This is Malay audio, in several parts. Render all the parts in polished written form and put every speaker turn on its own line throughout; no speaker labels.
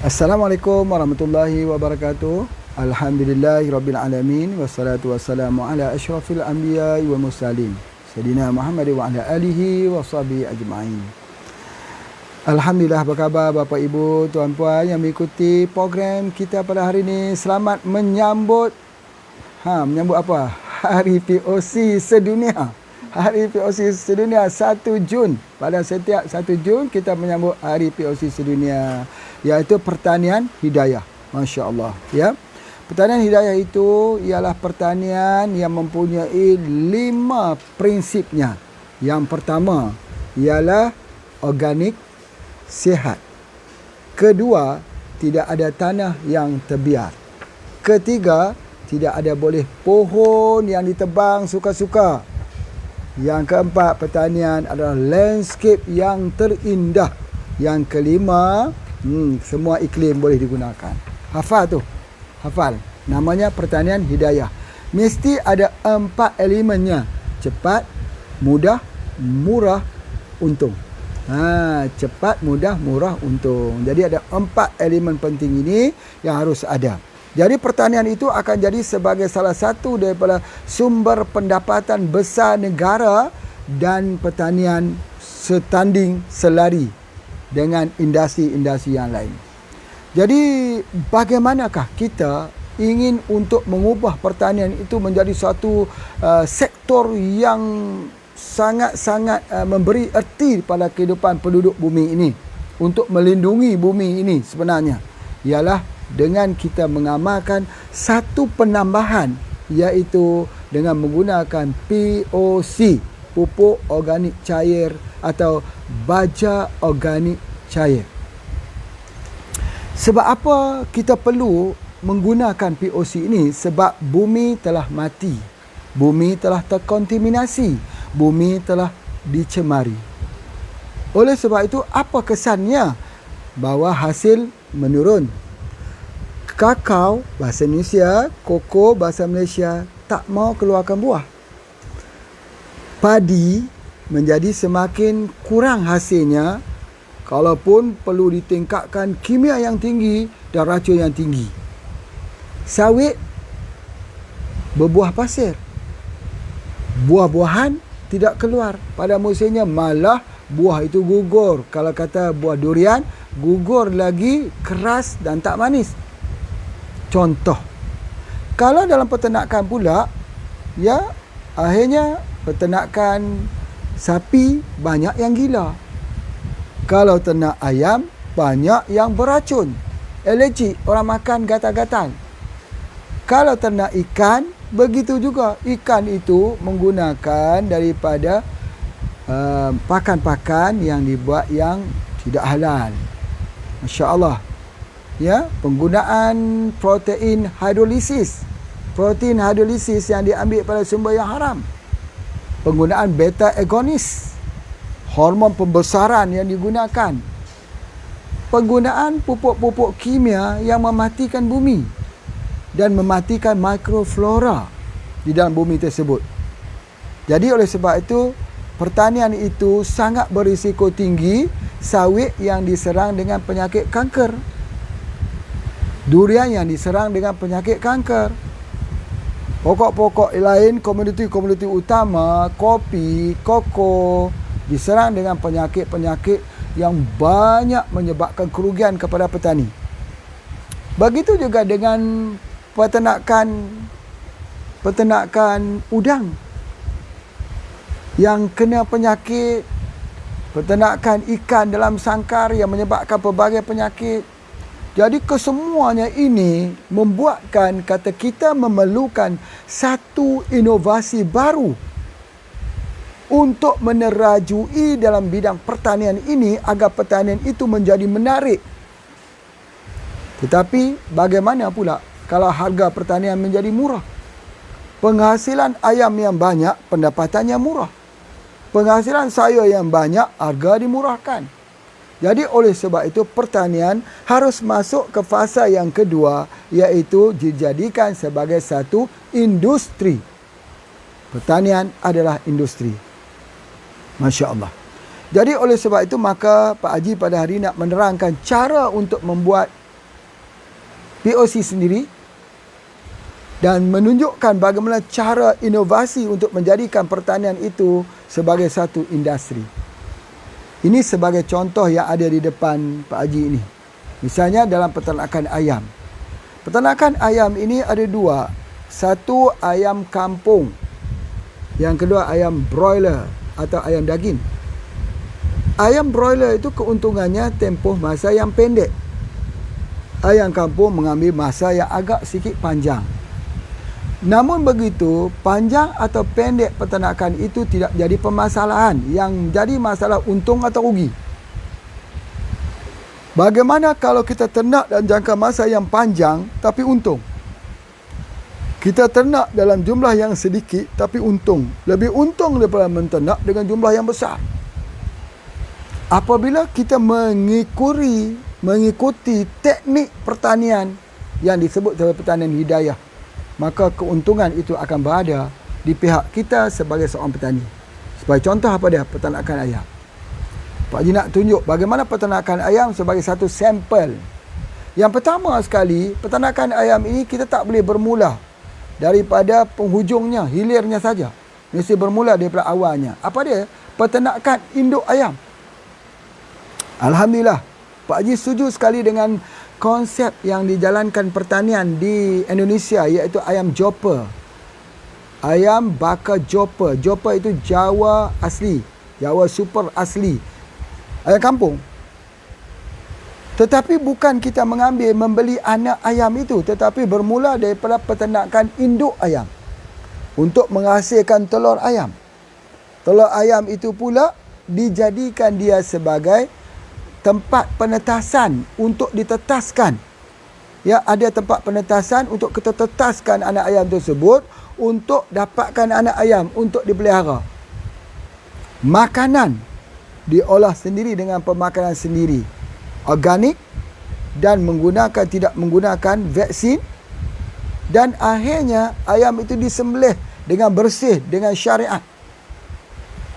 Assalamualaikum warahmatullahi wabarakatuh. Alhamdulillahirabbil alamin wassalatu wassalamu ala asyrafil anbiya'i wal mursalin sayyidina Muhammad wa ala alihi washabihi ajma'in. Alhamdulillah, apa khabar Bapak Ibu, tuan-puan yang mengikuti program kita pada hari ini. Selamat menyambut apa? Hari POC sedunia. Hari POC sedunia 1 Jun. Pada setiap 1 Jun kita menyambut Hari POC sedunia, iaitu pertanian hidayah. Masya Allah, ya. Pertanian hidayah itu ialah pertanian yang mempunyai 5 prinsipnya. Yang pertama ialah organik, sihat. Kedua, tidak ada tanah yang terbiar. Ketiga, tidak ada boleh pohon yang ditebang suka-suka. Yang keempat, pertanian adalah landscape yang terindah. Yang kelima, semua iklim boleh digunakan. Hafal tu. Hafal. Namanya pertanian hidayah. Mesti ada 4 elemennya. Cepat, mudah, murah, untung. Cepat, mudah, murah, untung. Jadi ada 4 elemen penting ini yang harus ada. Jadi pertanian itu akan jadi sebagai salah satu daripada sumber pendapatan besar negara, dan pertanian setanding selari dengan industri-industri yang lain. Jadi bagaimanakah kita ingin untuk mengubah pertanian itu menjadi satu sektor yang sangat-sangat memberi erti pada kehidupan penduduk bumi ini, untuk melindungi bumi ini sebenarnya ialah dengan kita mengamalkan satu penambahan, iaitu dengan menggunakan POC, pupuk organik cair atau baja organik cair. Sebab apa kita perlu menggunakan POC ini? Sebab bumi telah mati, bumi telah terkontaminasi, bumi telah dicemari. Oleh sebab itu, apa kesannya? Bahawa hasil menurun. Kakao bahasa Indonesia, koko bahasa Malaysia tak mau keluarkan buah. Padi menjadi semakin kurang hasilnya, kalaupun perlu ditingkatkan kimia yang tinggi dan racun yang tinggi. Sawit berbuah pasir. Buah-buahan tidak keluar pada musimnya, malah buah itu gugur. Kalau kata buah durian, gugur lagi, keras dan tak manis. Contoh, kalau dalam peternakan pula, ya, akhirnya peternakan sapi banyak yang gila. Kalau ternak ayam, banyak yang beracun, alergi, orang makan gatal-gatal. Kalau ternak ikan, begitu juga. Ikan itu menggunakan daripada pakan-pakan yang dibuat yang tidak halal. Masya Allah. Ya, penggunaan protein hidrolisis yang diambil pada sumber yang haram. Penggunaan beta agonis, hormon pembesaran yang digunakan. Penggunaan pupuk-pupuk kimia yang mematikan bumi dan mematikan mikroflora di dalam bumi tersebut. Jadi oleh sebab itu, pertanian itu sangat berisiko tinggi. Sawit yang diserang dengan penyakit kanker, durian yang diserang dengan penyakit kanker, pokok-pokok lain, komoditi-komoditi utama, kopi, koko, diserang dengan penyakit-penyakit yang banyak menyebabkan kerugian kepada petani. Begitu juga dengan peternakan udang yang kena penyakit, peternakan ikan dalam sangkar yang menyebabkan pelbagai penyakit. Jadi kesemuanya ini membuatkan kata kita memerlukan satu inovasi baru untuk menerajui dalam bidang pertanian ini agar pertanian itu menjadi menarik. Tetapi bagaimana pula kalau harga pertanian menjadi murah? Penghasilan ayam yang banyak, pendapatannya murah. Penghasilan sayur yang banyak, harga dimurahkan. Jadi oleh sebab itu pertanian harus masuk ke fasa yang kedua, iaitu dijadikan sebagai satu industri. Pertanian adalah industri. Masya Allah. Jadi oleh sebab itu maka Pak Haji pada hari ini nak menerangkan cara untuk membuat POC sendiri dan menunjukkan bagaimana cara inovasi untuk menjadikan pertanian itu sebagai satu industri. Ini sebagai contoh yang ada di depan Pak Haji ini. Misalnya dalam peternakan ayam. Peternakan ayam ini ada dua. Satu, ayam kampung. Yang kedua, ayam broiler atau ayam daging. Ayam broiler itu keuntungannya tempoh masa yang pendek. Ayam kampung mengambil masa yang agak sikit panjang. Namun begitu, panjang atau pendek peternakan itu tidak jadi permasalahan. Yang jadi masalah untung atau rugi. Bagaimana kalau kita ternak dalam jangka masa yang panjang tapi untung? Kita ternak dalam jumlah yang sedikit tapi untung. Lebih untung daripada menternak dengan jumlah yang besar. Apabila kita mengikuti teknik pertanian yang disebut sebagai pertanian hidayah, maka keuntungan itu akan berada di pihak kita sebagai seorang petani. Sebagai contoh apa dia? Peternakan ayam. Pak Haji nak tunjuk bagaimana peternakan ayam sebagai satu sampel. Yang pertama sekali, peternakan ayam ini kita tak boleh bermula daripada penghujungnya, hilirnya saja. Mesti bermula daripada awalnya. Apa dia? Peternakan induk ayam. Alhamdulillah, Pak Haji setuju sekali dengan konsep yang dijalankan pertanian di Indonesia, iaitu ayam Jopper. Ayam bakar Jopper. Jopper itu Jawa asli, Jawa super asli. Ayam kampung. Tetapi bukan kita membeli anak ayam itu, tetapi bermula daripada peternakan induk ayam untuk menghasilkan telur ayam. Telur ayam itu pula dijadikan dia sebagai tempat penetasan untuk ditetaskan. Ya, ada tempat penetasan untuk kita tetaskan anak ayam tersebut untuk dapatkan anak ayam untuk dipelihara. Makanan diolah sendiri dengan pemakanan sendiri. Organik dan tidak menggunakan vaksin. Dan akhirnya ayam itu disembelih dengan bersih, dengan syariat.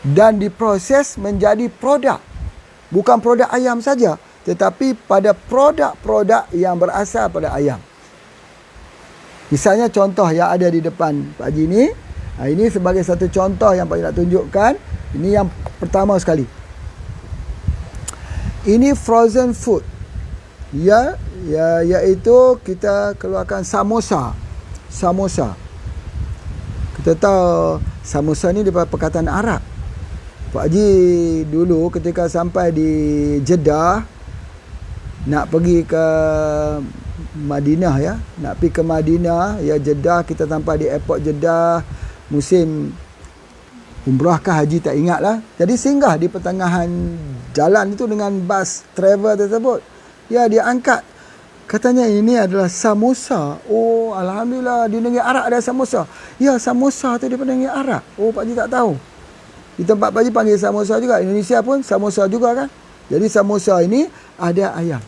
Dan diproses menjadi produk. Bukan produk ayam saja, tetapi pada produk-produk yang berasal pada ayam. Misalnya contoh yang ada di depan Pak Haji ini. Ini sebagai satu contoh yang Pak Haji nak tunjukkan. Ini yang pertama sekali. Ini frozen food. Iaitu kita keluarkan samosa. Samosa. Kita tahu samosa ni daripada perkataan Arab. Pak Haji dulu ketika sampai di Jeddah, nak pergi ke Madinah ya, nak pergi ke Madinah ya, Jeddah, kita sampai di airport Jeddah musim umrah kah haji tak ingat lah. Jadi singgah di pertengahan jalan itu dengan bas travel tersebut. Ya, dia angkat, katanya ini adalah samosa. Oh, alhamdulillah, di negeri Arab ada samosa. Ya, samosa tu daripada negeri Arab. Oh, Pak Haji tak tahu. Di tempat Pak Haji panggil samosa juga. Indonesia pun samosa juga kan. Jadi samosa ini ada ayam.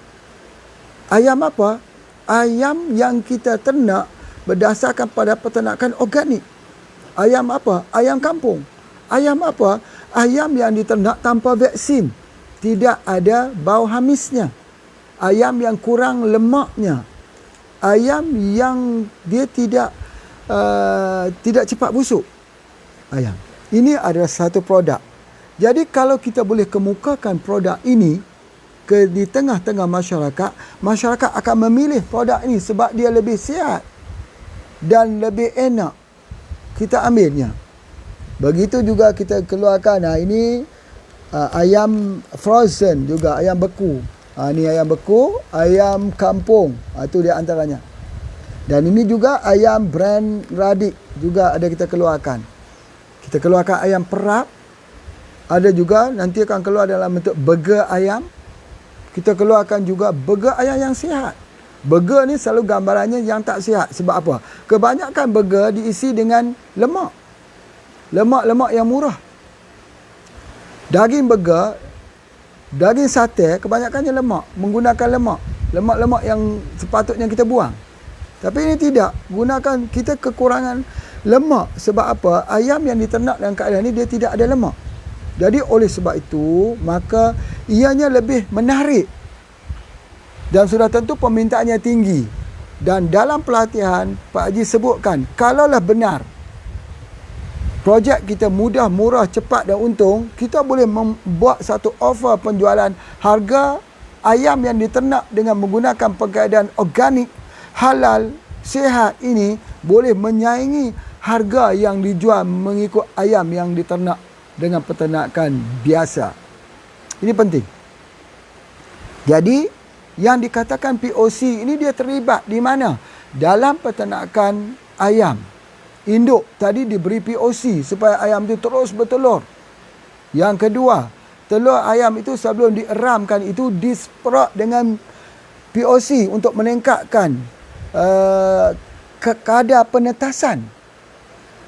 Ayam apa? Ayam yang kita ternak berdasarkan pada peternakan organik. Ayam apa? Ayam kampung. Ayam apa? Ayam yang diternak tanpa vaksin. Tidak ada bau hamisnya. Ayam yang kurang lemaknya. Ayam yang dia tidak cepat busuk. Ayam. Ini adalah satu produk. Jadi kalau kita boleh kemukakan produk ini di tengah-tengah masyarakat, masyarakat akan memilih produk ini sebab dia lebih sihat dan lebih enak. Kita ambilnya. Begitu juga kita keluarkan. Ini ayam frozen juga, ayam beku. Ini ayam beku, ayam kampung. Itu dia antaranya. Dan ini juga ayam brand Radik juga ada kita keluarkan. Kita keluarkan ayam perap. Ada juga nanti akan keluar dalam bentuk burger ayam. Kita keluarkan juga burger ayam yang sihat. Burger ni selalu gambarannya yang tak sihat. Sebab apa? Kebanyakan burger diisi dengan lemak. Lemak-lemak yang murah. Daging burger, daging sate kebanyakannya lemak. Menggunakan lemak. Lemak-lemak yang sepatutnya kita buang. Tapi ini tidak. Gunakan kita kekurangan lemak. Sebab apa? Ayam yang diternak dalam keadaan ini dia tidak ada lemak. Jadi oleh sebab itu, maka ianya lebih menarik. Dan sudah tentu permintaannya tinggi. Dan dalam pelatihan, Pak Haji sebutkan, kalaulah benar projek kita mudah, murah, cepat dan untung, kita boleh membuat satu offer penjualan harga ayam yang diternak dengan menggunakan pengadaan organik, halal, sihat ini boleh menyaingi harga yang dijual mengikut ayam yang diternak dengan peternakan biasa. Ini penting. Jadi, yang dikatakan POC ini dia terlibat di mana? Dalam peternakan ayam. Induk tadi diberi POC supaya ayam itu terus bertelur. Yang kedua, telur ayam itu sebelum dieramkan itu disemprot dengan POC untuk meningkatkan kadar penetasan.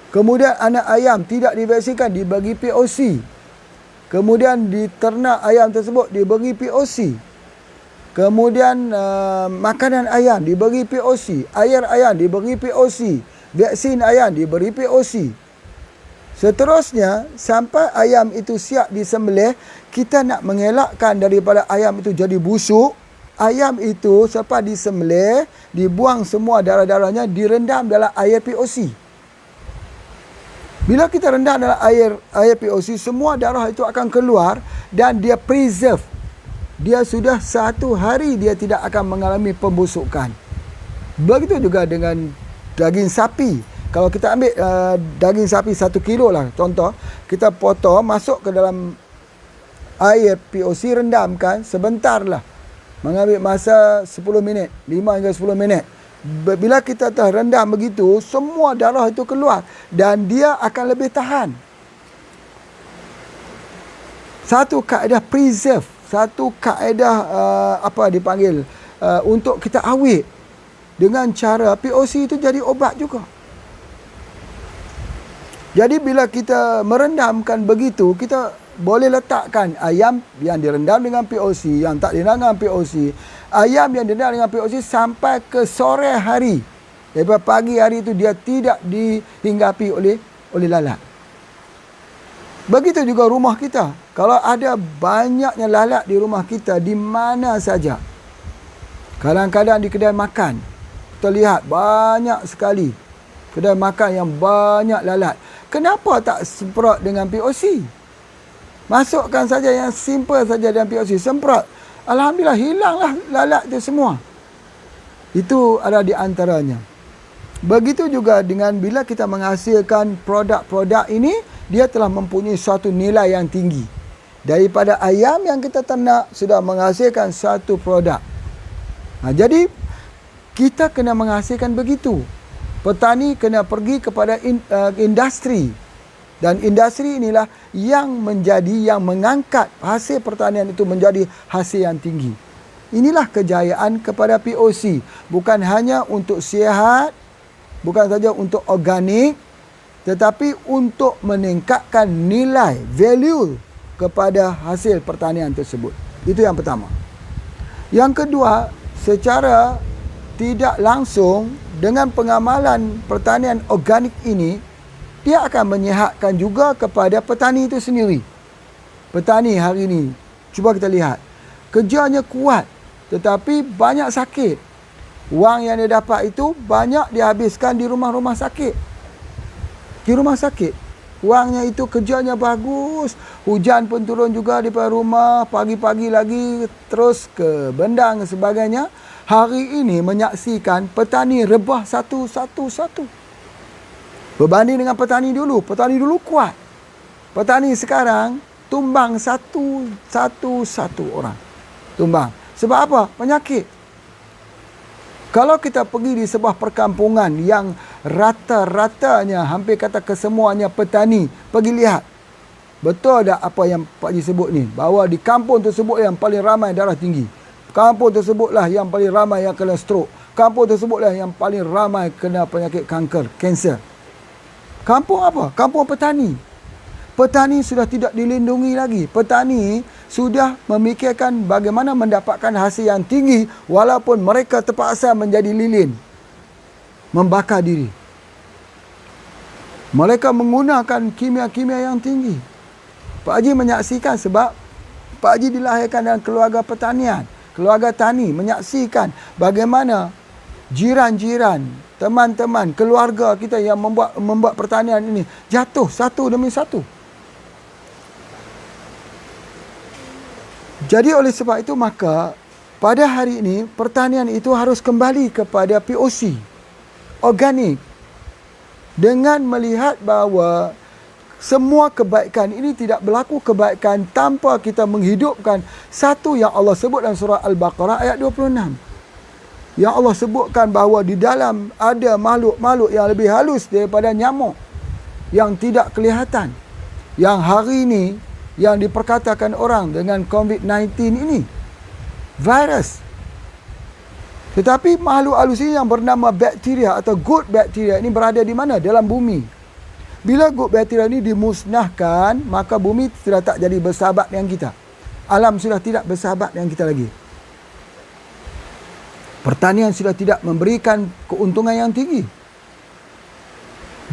Kemudian anak ayam tidak divaksinkan dibagi POC. Kemudian di ternak ayam tersebut dibagi POC. Kemudian makanan ayam dibagi POC, air ayam dibagi POC, vaksin ayam diberi POC. Seterusnya sampai ayam itu siap disembelih, kita nak mengelakkan daripada ayam itu jadi busuk. Ayam itu selepas disembelih, dibuang semua darah-darahnya, direndam dalam air POC. Bila kita rendam dalam air POC, semua darah itu akan keluar dan dia preserve. Dia sudah 1 hari dia tidak akan mengalami pembusukan. Begitu juga dengan daging sapi. Kalau kita ambil daging sapi 1 kilo lah, contoh, kita potong, masuk ke dalam air POC, rendamkan sebentar lah. Mengambil masa 10 minit, 5 hingga 10 minit. Bila kita rendam begitu, semua darah itu keluar dan dia akan lebih tahan. Satu kaedah preserve, satu kaedah untuk kita awet dengan cara POC itu jadi obat juga. Jadi bila kita merendamkan begitu, kita boleh letakkan ayam yang direndam dengan POC, yang tak direndam dengan POC. Ayam yang direndam dengan POC sampai ke sore hari. Daripada pagi hari itu dia tidak dihinggapi oleh lalat. Begitu juga rumah kita. Kalau ada banyaknya lalat di rumah kita, di mana saja. Kadang-kadang di kedai makan, kita lihat banyak sekali kedai makan yang banyak lalat. Kenapa tak semprot dengan POC? Masukkan saja yang simple saja dalam POC, semprot. Alhamdulillah, hilanglah lalat itu semua. Itu adalah di antaranya. Begitu juga dengan bila kita menghasilkan produk-produk ini, dia telah mempunyai suatu nilai yang tinggi. Daripada ayam yang kita ternak, sudah menghasilkan satu produk. Jadi, kita kena menghasilkan begitu. Petani kena pergi kepada industri. Dan industri inilah yang mengangkat hasil pertanian itu menjadi hasil yang tinggi. Inilah kejayaan kepada POC. Bukan hanya untuk sihat, bukan saja untuk organik, tetapi untuk meningkatkan nilai, value kepada hasil pertanian tersebut. Itu yang pertama. Yang kedua, secara tidak langsung dengan pengamalan pertanian organik ini, dia akan menyihatkan juga kepada petani itu sendiri. Petani hari ini, cuba kita lihat, kerjanya kuat tetapi banyak sakit. Wang yang dia dapat itu banyak dihabiskan di rumah-rumah sakit. Di rumah sakit. Wangnya itu kerjanya bagus. Hujan pun turun juga di rumah. Pagi-pagi lagi terus ke bendang dan sebagainya. Hari ini menyaksikan petani rebah satu. Berbanding dengan petani dulu kuat. Petani sekarang tumbang satu orang. Tumbang. Sebab apa? Penyakit. Kalau kita pergi di sebuah perkampungan yang rata-ratanya, hampir kata kesemuanya petani, pergi lihat. Betul tak apa yang Pak Haji sebut ni? Bahawa di kampung tersebut yang paling ramai darah tinggi. Kampung tersebutlah yang paling ramai yang kena stroke. Kampung tersebutlah yang paling ramai kena penyakit kanker, kanser. Kampung apa? Kampung petani. Petani sudah tidak dilindungi lagi. Petani sudah memikirkan bagaimana mendapatkan hasil yang tinggi walaupun mereka terpaksa menjadi lilin. Membakar diri. Mereka menggunakan kimia-kimia yang tinggi. Pak Haji menyaksikan sebab Pak Haji dilahirkan dalam keluarga pertanian. Keluarga tani menyaksikan bagaimana jiran-jiran, teman-teman, keluarga kita yang membuat pertanian ini jatuh satu demi satu. Jadi oleh sebab itu maka pada hari ini pertanian itu harus kembali kepada POC, organik, dengan melihat bahawa semua kebaikan ini tidak berlaku kebaikan tanpa kita menghidupkan satu yang Allah sebut dalam surah Al-Baqarah ayat 26. Yang Allah sebutkan bahawa di dalam ada makhluk-makhluk yang lebih halus daripada nyamuk yang tidak kelihatan. Yang hari ini yang diperkatakan orang dengan COVID-19 ini virus. Tetapi makhluk halus ini yang bernama bakteria atau good bacteria ini berada di mana? Dalam bumi. Bila good bacteria ini dimusnahkan, maka bumi sudah tak jadi bersahabat dengan kita. Alam sudah tidak bersahabat dengan kita lagi. Pertanian sudah tidak memberikan keuntungan yang tinggi.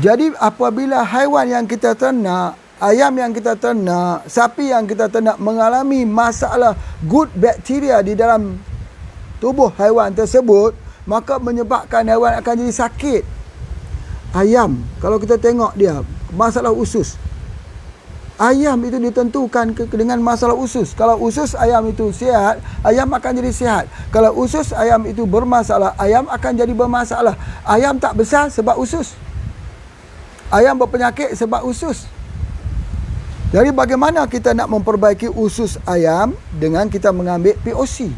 Jadi apabila haiwan yang kita ternak, ayam yang kita ternak, sapi yang kita ternak mengalami masalah good bacteria di dalam tubuh haiwan tersebut, maka menyebabkan haiwan akan jadi sakit. Ayam, kalau kita tengok dia, masalah usus. Ayam itu ditentukan dengan masalah usus. Kalau usus ayam itu sihat, ayam akan jadi sihat. Kalau usus ayam itu bermasalah, ayam akan jadi bermasalah. Ayam tak besar sebab usus. Ayam berpenyakit sebab usus. Jadi bagaimana kita nak memperbaiki usus ayam dengan kita mengambil POC?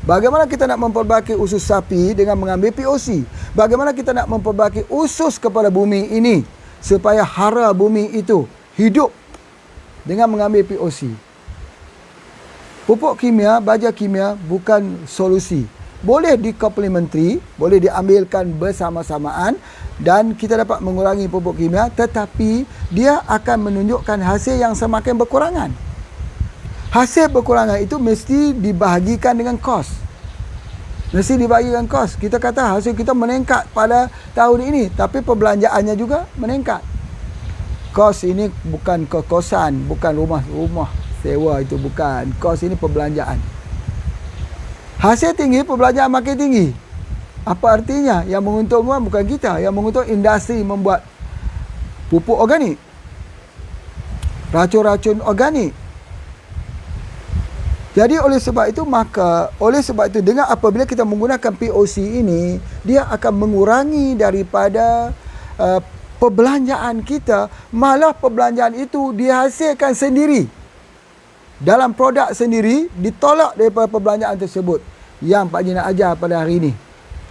Bagaimana kita nak memperbaiki usus sapi dengan mengambil POC? Bagaimana kita nak memperbaiki usus kepada bumi ini supaya hara bumi itu hidup dengan mengambil POC? Pupuk kimia, baja kimia bukan solusi. Boleh di-complementary, boleh diambilkan bersama-samaan dan kita dapat mengurangi pupuk kimia, tetapi dia akan menunjukkan hasil yang semakin berkurangan. Hasil berkurangan itu mesti dibahagikan dengan kos. Mesti dibahagikan kos. Kita kata hasil kita meningkat pada tahun ini, tapi perbelanjaannya juga meningkat. Kos ini bukan kekosan, bukan rumah sewa, itu bukan. Kos ini perbelanjaan. Hasil tinggi, perbelanjaan makin tinggi. Apa artinya? Yang menguntungkan bukan kita, yang menguntungkan industri membuat pupuk organik, racun-racun organik. Jadi oleh sebab itu dengan apabila kita menggunakan POC ini, dia akan mengurangi daripada perbelanjaan kita, malah perbelanjaan itu dihasilkan sendiri. Dalam produk sendiri ditolak daripada perbelanjaan tersebut. Yang Pak Haji nak ajar pada hari ini,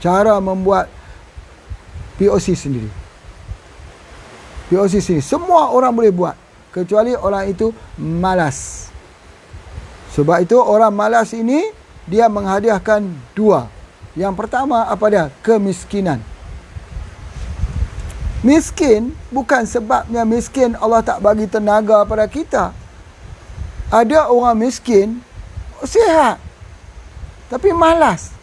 cara membuat POC sendiri. POC sendiri semua orang boleh buat, kecuali orang itu malas. Sebab itu orang malas ini dia menghadiahkan dua. Yang pertama apa dia? Kemiskinan. Miskin bukan sebabnya miskin Allah tak bagi tenaga pada kita. Ada orang miskin sihat tapi malas.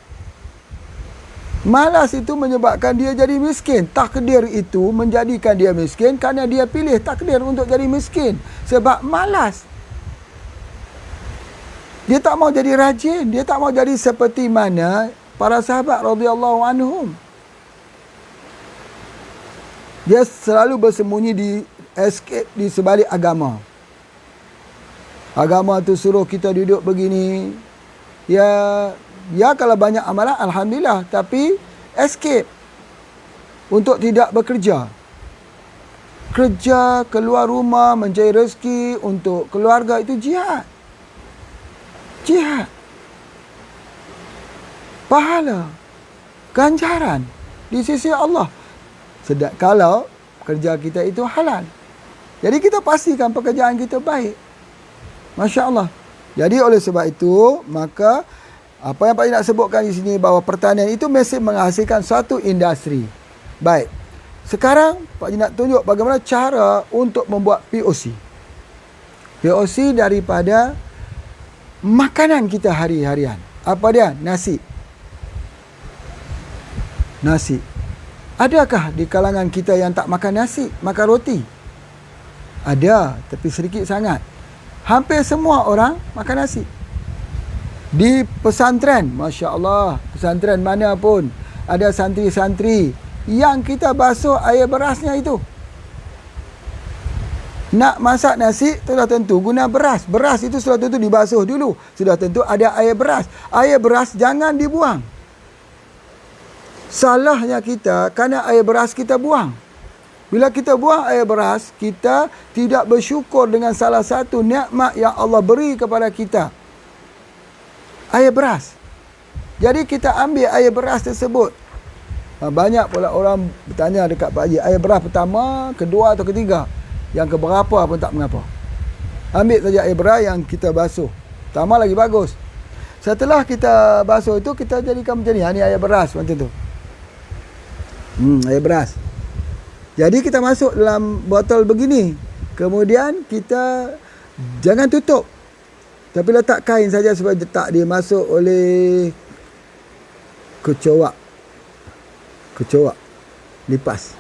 Malas itu menyebabkan dia jadi miskin. Takdir itu menjadikan dia miskin kerana dia pilih takdir untuk jadi miskin sebab malas. Dia tak mau jadi rajin, dia tak mau jadi seperti mana para sahabat radhiyallahu anhum. Dia selalu bersembunyi di escape di sebalik agama. Agama tu suruh kita duduk begini. Ya kalau banyak amalan alhamdulillah, tapi escape untuk tidak bekerja. Kerja, keluar rumah, mencari rezeki untuk keluarga itu jihad. Jihad. Pahala, ganjaran di sisi Allah. Sedang kalau kerja kita itu halal. Jadi kita pastikan pekerjaan kita baik. Masya Allah. Jadi oleh sebab itu, maka apa yang Pak Haji nak sebutkan di sini bahawa pertanian itu mesti menghasilkan satu industri. Baik. Sekarang Pak Haji nak tunjuk bagaimana cara untuk membuat POC. POC daripada makanan kita hari-harian. Apa dia? Nasi. Nasi. Adakah di kalangan kita yang tak makan nasi, makan roti? Ada, tapi sedikit sangat. Hampir semua orang makan nasi. Di pesantren, Masya Allah, pesantren mana pun, ada santri-santri yang kita basuh air berasnya itu. Nak masak nasi, sudah tentu guna beras. Beras itu sudah tentu dibasuh dulu. Sudah tentu ada air beras. Air beras jangan dibuang. Salahnya kita, kerana air beras kita buang. Bila kita buang air beras, kita tidak bersyukur dengan salah satu nikmat yang Allah beri kepada kita. Air beras. Jadi kita ambil air beras tersebut. Banyak pula orang bertanya dekat Pak Haji, air beras pertama, kedua atau ketiga? Yang keberapa pun tak mengapa. Ambil saja air beras yang kita basuh. Pertama lagi bagus. Setelah kita basuh itu, kita jadikan macam ni. Ini air beras macam tu. Air beras. Jadi kita masuk dalam botol begini. Kemudian kita jangan tutup. Tapi letak kain saja supaya tak dia masuk oleh kecoak. Lipas.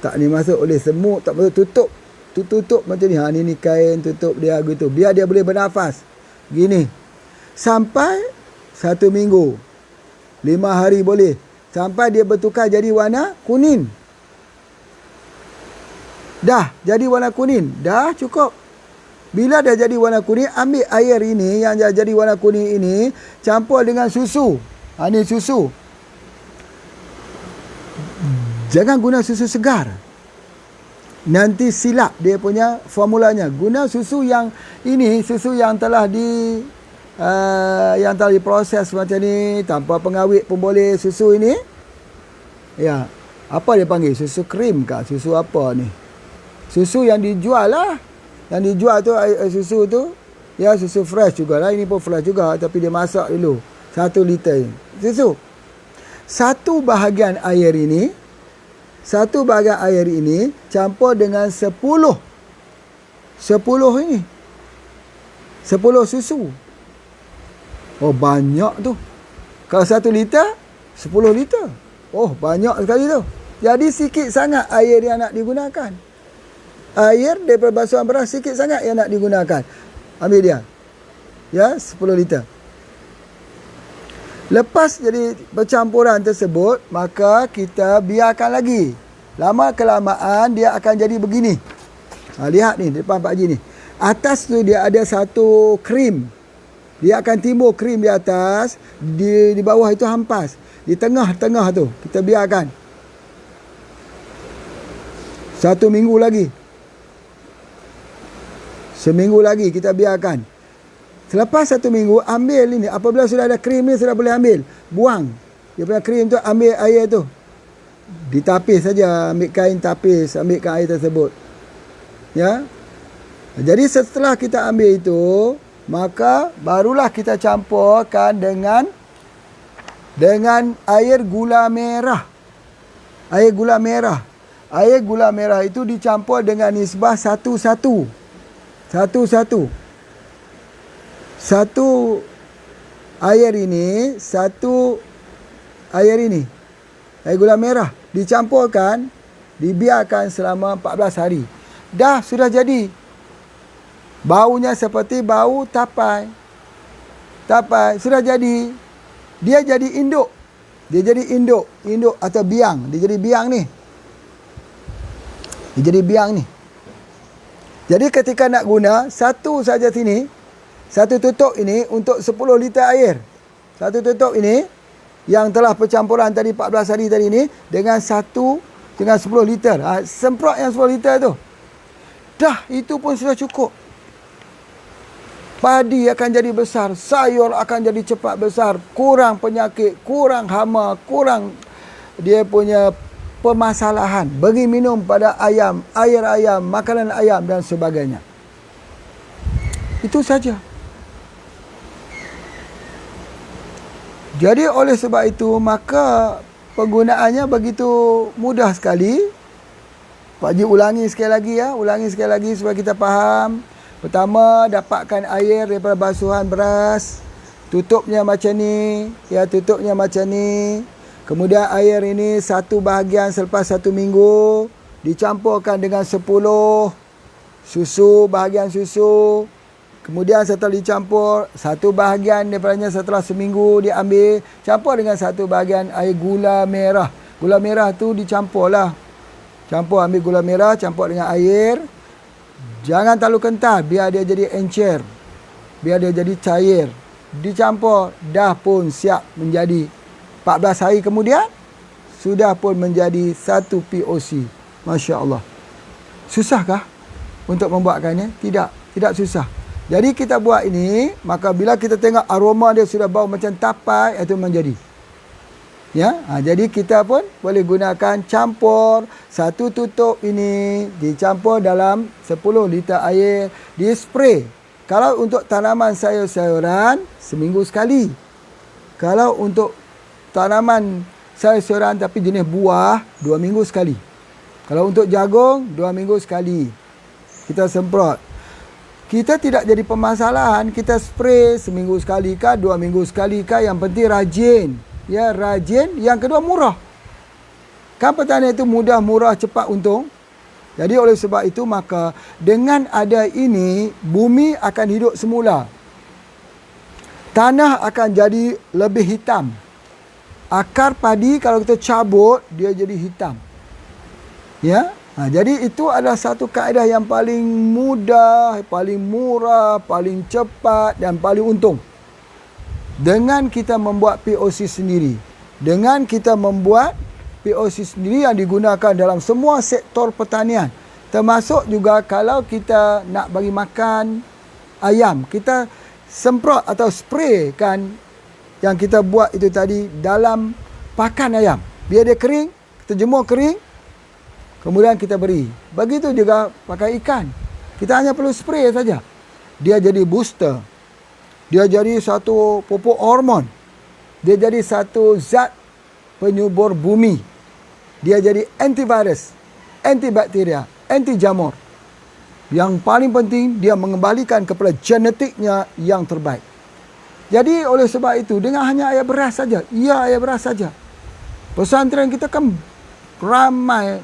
Tak ni masuk oleh semut, tak masuk tutup. Tutup macam ni. Ni kain tutup dia gitu. Biar dia boleh bernafas. Gini. Sampai 1 minggu. 5 hari boleh. Sampai dia bertukar jadi warna kuning. Dah jadi warna kuning. Dah cukup. Bila dah jadi warna kuning, ambil air ini yang dah jadi warna kuning ini, campur dengan susu. Ini susu. Jangan guna susu segar. Nanti silap dia punya formulanya. Guna susu yang ini, susu yang telah yang telah diproses macam ni, tanpa pengawet pun boleh susu ini. Ya, apa dia panggil? Susu krim kah? Susu apa ni? Susu yang dijual lah. Yang dijual tu, susu tu, ya susu fresh jugalah. Ini pun fresh juga, tapi dia masak dulu. 1 liter susu. 1 bahagian air ini, campur dengan 10 ini. 10 susu. Oh, banyak tu. Kalau 1 liter, 10 liter. Oh, banyak sekali tu. Jadi sikit sangat air yang nak digunakan. Air daripada basuhan beras sikit sangat yang nak digunakan. Ambil dia. Ya, 10 liter. Lepas jadi percampuran tersebut, maka kita biarkan lagi. Lama kelamaan dia akan jadi begini. Lihat ni depan Pak Haji ni. Atas tu dia ada satu krim. Dia akan timbul krim di atas, di bawah itu hampas. Di tengah-tengah tu kita biarkan 1 minggu lagi. Seminggu lagi kita biarkan. Selepas 1 minggu, ambil ini. Apabila sudah ada krim ni, sudah boleh ambil. Buang. Dia punya krim tu, ambil air tu. Ditapis saja. Ambil kain tapis. Ambilkan air tersebut. Ya. Jadi setelah kita ambil itu, maka barulah kita campurkan dengan air gula merah. Air gula merah. Air gula merah itu dicampur dengan nisbah 1:1. 1:1. Satu air ini, air gula merah dicampurkan, dibiarkan selama 14 hari. Dah sudah jadi. Baunya seperti bau tapai. Sudah jadi. Dia jadi induk. Induk atau biang. Dia jadi biang ni. Jadi ketika nak guna, satu saja sini, satu tutup ini untuk 10 liter air. Satu tutup ini yang telah percampuran tadi 14 hari tadi ni dengan 10 liter. Semprot yang 10 liter tu. Dah, itu pun sudah cukup. Padi akan jadi besar, sayur akan jadi cepat besar, kurang penyakit, kurang hama, kurang dia punya permasalahan. Beri minum pada ayam, air ayam, makanan ayam dan sebagainya. Itu saja. Jadi oleh sebab itu, maka penggunaannya begitu mudah sekali. Pak Haji ulangi sekali lagi supaya kita faham. Pertama, dapatkan air daripada basuhan beras. Tutupnya macam ni. Kemudian air ini 1 bahagian selepas 1 minggu dicampurkan dengan 10 susu, bahagian susu. kemudian setelah dicampur, satu bahagian daripadanya setelah seminggu diambil, campur dengan satu bahagian air gula merah. Gula merah tu dicampur lah. Campur, ambil gula merah, campur dengan air. Jangan terlalu kental, biar dia jadi encer. Biar dia jadi cair. Dicampur, dah pun siap menjadi 14 hari kemudian, sudah pun menjadi satu POC. Masya Allah. Susahkah untuk membuatkannya? Tidak susah. Jadi kita buat ini, maka bila kita tengok aroma dia sudah bau macam tapai, itu menjadi. Ya, jadi kita pun boleh gunakan campur satu tutup ini, dicampur dalam 10 liter air, di spray. Kalau untuk tanaman sayur-sayuran, seminggu sekali. Kalau untuk tanaman sayur-sayuran tapi jenis buah, 2 minggu sekali. Kalau untuk jagung, 2 minggu sekali. Kita semprot. Kita tidak jadi permasalahan, kita spray seminggu sekali kah, 2 minggu sekali kah, yang penting rajin. Ya, rajin. Yang kedua, murah. Kan pertanian itu mudah, murah, cepat untung. Jadi oleh sebab itu, maka dengan ada ini, bumi akan hidup semula. Tanah akan jadi lebih hitam. Akar padi kalau kita cabut, dia jadi hitam. Ya, jadi itu adalah satu kaedah yang paling mudah, paling murah, paling cepat dan paling untung. Dengan kita membuat POC sendiri. Dengan kita membuat POC sendiri yang digunakan dalam semua sektor pertanian. Termasuk juga kalau kita nak bagi makan ayam. Kita semprot atau spraykan yang kita buat itu tadi dalam pakan ayam. Biar dia kering, kita jemur kering. Kemudian kita beri. Begitu juga pakai ikan. Kita hanya perlu spray saja. Dia jadi booster. Dia jadi satu pupuk hormon. Dia jadi satu zat penyubur bumi. Dia jadi antivirus, antibakteria, anti jamur. Yang paling penting, dia mengembalikan kepada genetiknya yang terbaik. Jadi oleh sebab itu, dengan hanya air beras saja. Ya, air beras saja. Pesantren kita kan ramai.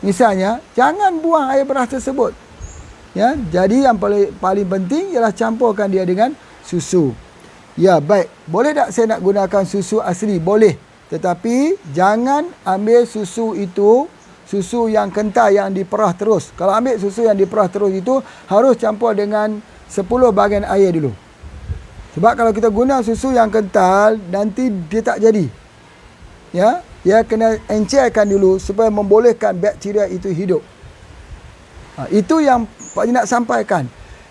Misalnya, jangan buang air beras tersebut. Ya, jadi yang paling penting ialah campurkan dia dengan susu. Ya, baik. Boleh tak saya nak gunakan susu asli? Boleh. Tetapi jangan ambil susu itu, susu yang kental yang diperah terus. Kalau ambil susu yang diperah terus itu, harus campur dengan 10 bahagian air dulu. Sebab kalau kita guna susu yang kental, nanti dia tak jadi. Ya, dia kena encerkan dulu supaya membolehkan bakteria itu hidup. Itu yang Pak Haji nak sampaikan.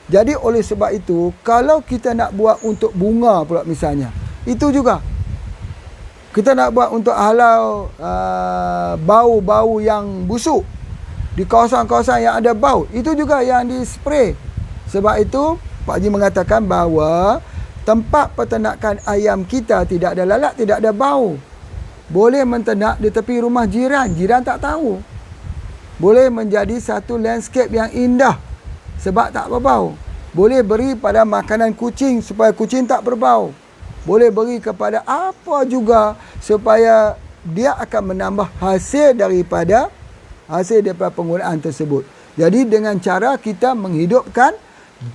Jadi oleh sebab itu, kalau kita nak buat untuk bunga pula misalnya, itu juga. Kita nak buat untuk halau bau-bau yang busuk. Di kawasan-kawasan yang ada bau, itu juga yang di-spray. Sebab itu, Pak Haji mengatakan bahawa tempat peternakan ayam kita tidak ada lalat, tidak ada bau. Boleh menternak di tepi rumah jiran, jiran tak tahu. Boleh menjadi satu landscape yang indah sebab tak berbau. Boleh beri pada makanan kucing supaya kucing tak berbau. Boleh beri kepada apa juga supaya dia akan menambah hasil daripada penggunaan tersebut. Jadi dengan cara kita menghidupkan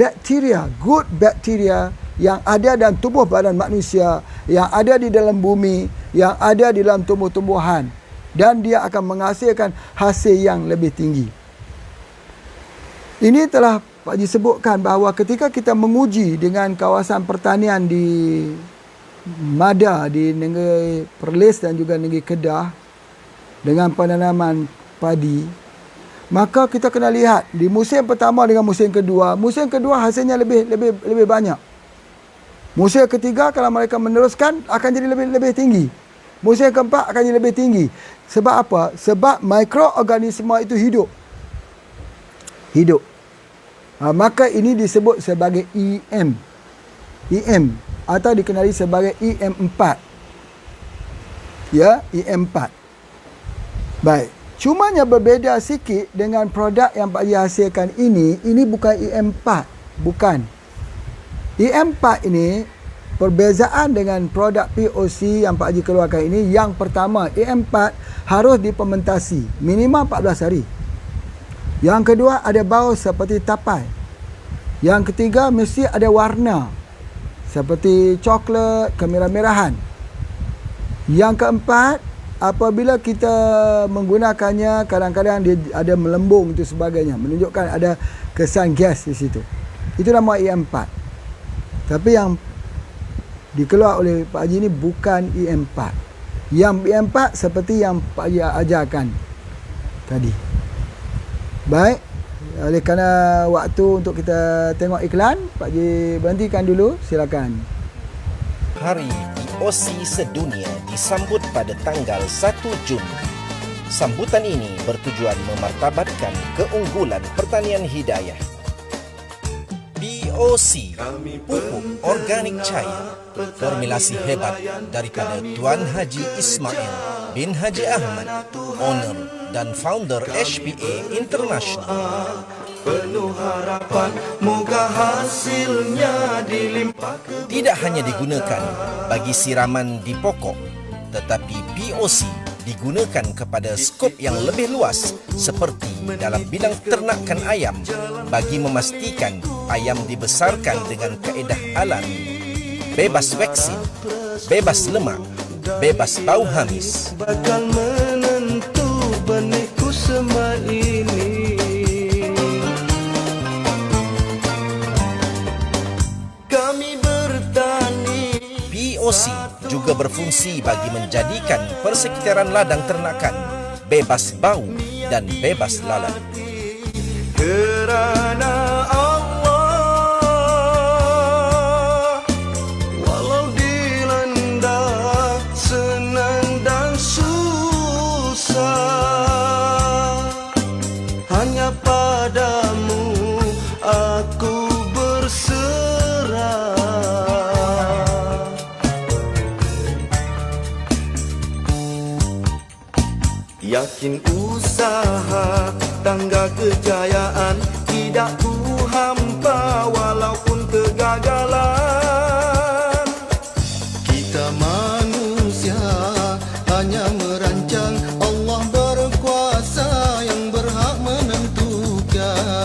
bakteria, good bakteria yang ada dalam tubuh badan manusia, yang ada di dalam bumi, yang ada di dalam tumbuh-tumbuhan. Dan dia akan menghasilkan hasil yang lebih tinggi. Ini telah Pak Haji sebutkan bahawa ketika kita menguji dengan kawasan pertanian di Mada, di negeri Perlis dan juga negeri Kedah, dengan penanaman padi, maka kita kena lihat di musim pertama dengan musim kedua hasilnya lebih banyak. Musim ketiga kalau mereka meneruskan akan jadi lebih tinggi. Musim keempat akan jadi lebih tinggi. Sebab apa? Sebab mikroorganisma itu hidup. Maka ini disebut sebagai EM. EM atau dikenali sebagai EM4. Ya, EM4. Baik. Cumanya berbeza sikit dengan produk yang Pak Haji hasilkan ini bukan EM4. Bukan. EM4 ini, perbezaan dengan produk POC yang Pak Haji keluarkan ini, yang pertama, EM4 harus difermentasi minimal 14 hari. Yang kedua, ada bau seperti tapai. Yang ketiga, mesti ada warna seperti coklat, kemerah-merahan. Yang keempat, apabila kita menggunakannya, kadang-kadang dia ada melembung itu sebagainya, menunjukkan ada kesan gas di situ. Itu nama EM4. Tapi yang dikeluar oleh Pak Haji ini bukan EM4. Yang EM4 seperti yang Pak Haji ajarkan tadi. Baik, oleh kerana waktu untuk kita tengok iklan, Pak Haji berhentikan dulu, silakan.
Hari POC sedunia disambut pada tanggal 1 Juni. Sambutan ini bertujuan memartabatkan keunggulan pertanian hidayah. POC, pupuk organik cair, formulasi hebat daripada Tuan Haji Ismail bin Haji Ahmad, owner dan founder HPA International.
Penuh harapan, moga hasilnya dilimpahkan.
Tidak hanya digunakan bagi siraman di pokok, tetapi POC digunakan kepada skop yang lebih luas seperti dalam bidang ternakan ayam bagi memastikan ayam dibesarkan dengan kaedah alami, bebas vaksin, bebas lemak, bebas bau hamis.
Bakal menentu benihku semua ini. Kami bertani.
POC juga berfungsi bagi menjadikan persekitaran ladang ternakan bebas bau dan bebas lalat.
Kerana Allah, walau dilanda senang dan susah, hanya padamu aku berserah. Yakin usaha tangga kejayaan tidak ku hampa walaupun kegagalan. Kita manusia hanya merancang, Allah berkuasa yang berhak menentukan.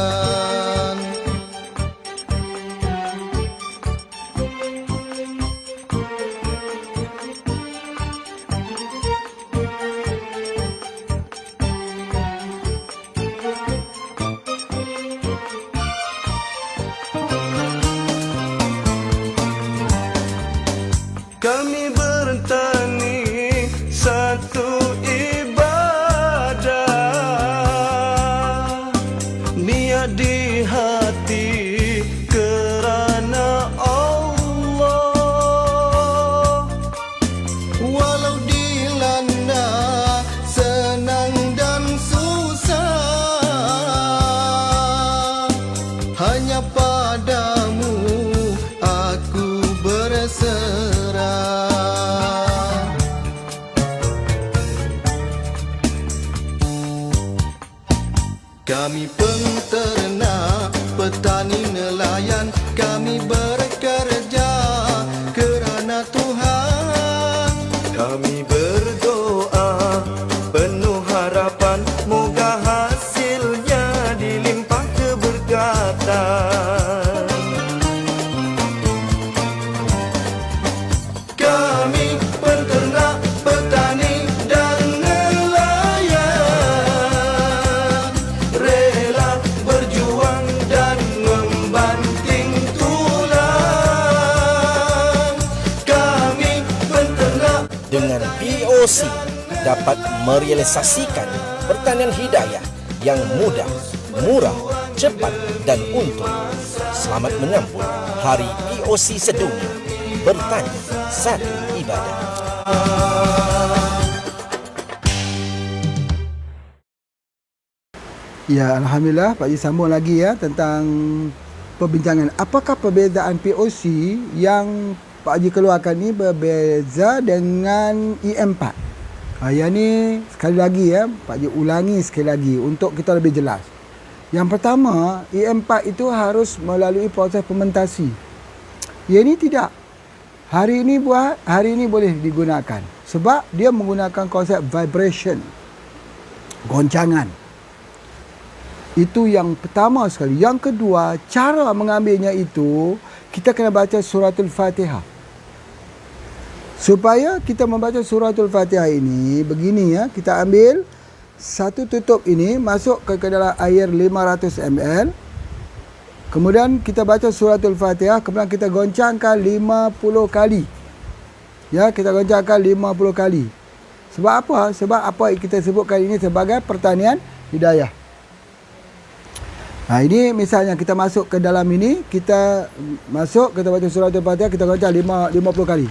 Kami bertani satu ibadah, niat di hati kerana Allah. Walau dilanda senang dan susah, hanya padamu aku berserah. Kami penternak, petani nelayan, kami bekerja kerana Tuhan. Kami berdoa penuh harapan, moga hasilnya dilimpah keberkatan. Kami penternak, petani dan nelayan, rela berjuang dan membanting tulang. Kami penternak.
Dengan POC dapat merealisasikan pertanian hidayah yang mudah, murah, cepat dan untung. Selamat menyambut Hari POC sedunia. Bertani satu ibadah.
Ya, Alhamdulillah Pak Haji sambung lagi ya tentang perbincangan. Apakah perbezaan POC yang Pak Haji keluarkan ni berbeza dengan EM4? Yang ni sekali lagi ya, Pak Haji ulangi sekali lagi untuk kita lebih jelas. Yang pertama, EM4 itu harus melalui proses fermentasi. Yang ini tidak. Hari ini buat, hari ini boleh digunakan. Sebab dia menggunakan konsep vibration, goncangan. Itu yang pertama sekali. Yang kedua, cara mengambilnya itu kita kena baca suratul Fatihah. Supaya kita membaca suratul Fatihah ini begini ya, kita ambil satu tutup ini masuk ke dalam air 500 ml. Kemudian kita baca suratul Fatihah, kemudian kita goncangkan 50 kali. Ya, kita goncangkan 50 kali. Sebab apa? Sebab apa kita sebutkan ini sebagai pertanian hidayah. Nah, ini misalnya kita masuk ke dalam ini, kita masuk, kita baca suratul Fatihah, kita goncang 50 kali.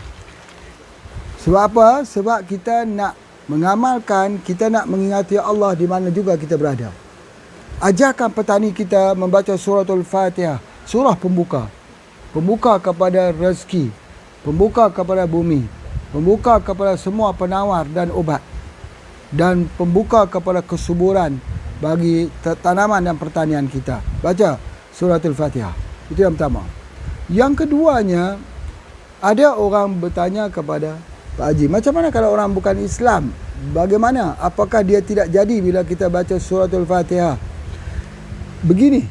Sebab apa? Sebab kita nak mengamalkan, kita nak mengingati Allah di mana juga kita berada. Ajarkan petani kita membaca suratul Fatihah, surah pembuka. Pembuka kepada rezeki, pembuka kepada bumi, pembuka kepada semua penawar dan obat, dan pembuka kepada kesuburan bagi tanaman dan pertanian kita. Baca suratul Fatihah. Itu yang pertama. Yang keduanya, ada orang bertanya kepada Pak Haji, macam mana kalau orang bukan Islam? Bagaimana? Apakah dia tidak jadi bila kita baca suratul Fatihah? Begini,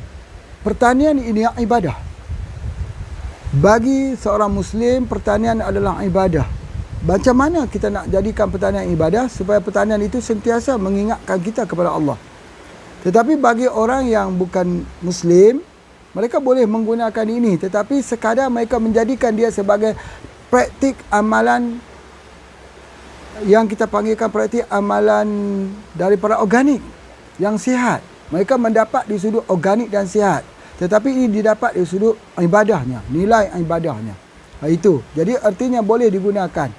pertanian ini ibadah. Bagi seorang Muslim, pertanian adalah ibadah. Macam mana kita nak jadikan pertanian ibadah supaya pertanian itu sentiasa mengingatkan kita kepada Allah? Tetapi bagi orang yang bukan Muslim, mereka boleh menggunakan ini. Tetapi sekadar mereka menjadikan dia sebagai praktik amalan yang kita panggilkan praktik amalan daripada organik yang sihat. Mereka mendapat di sudut organik dan sihat. Tetapi ini didapat di sudut ibadahnya, nilai ibadahnya. Itu. Jadi artinya boleh digunakan.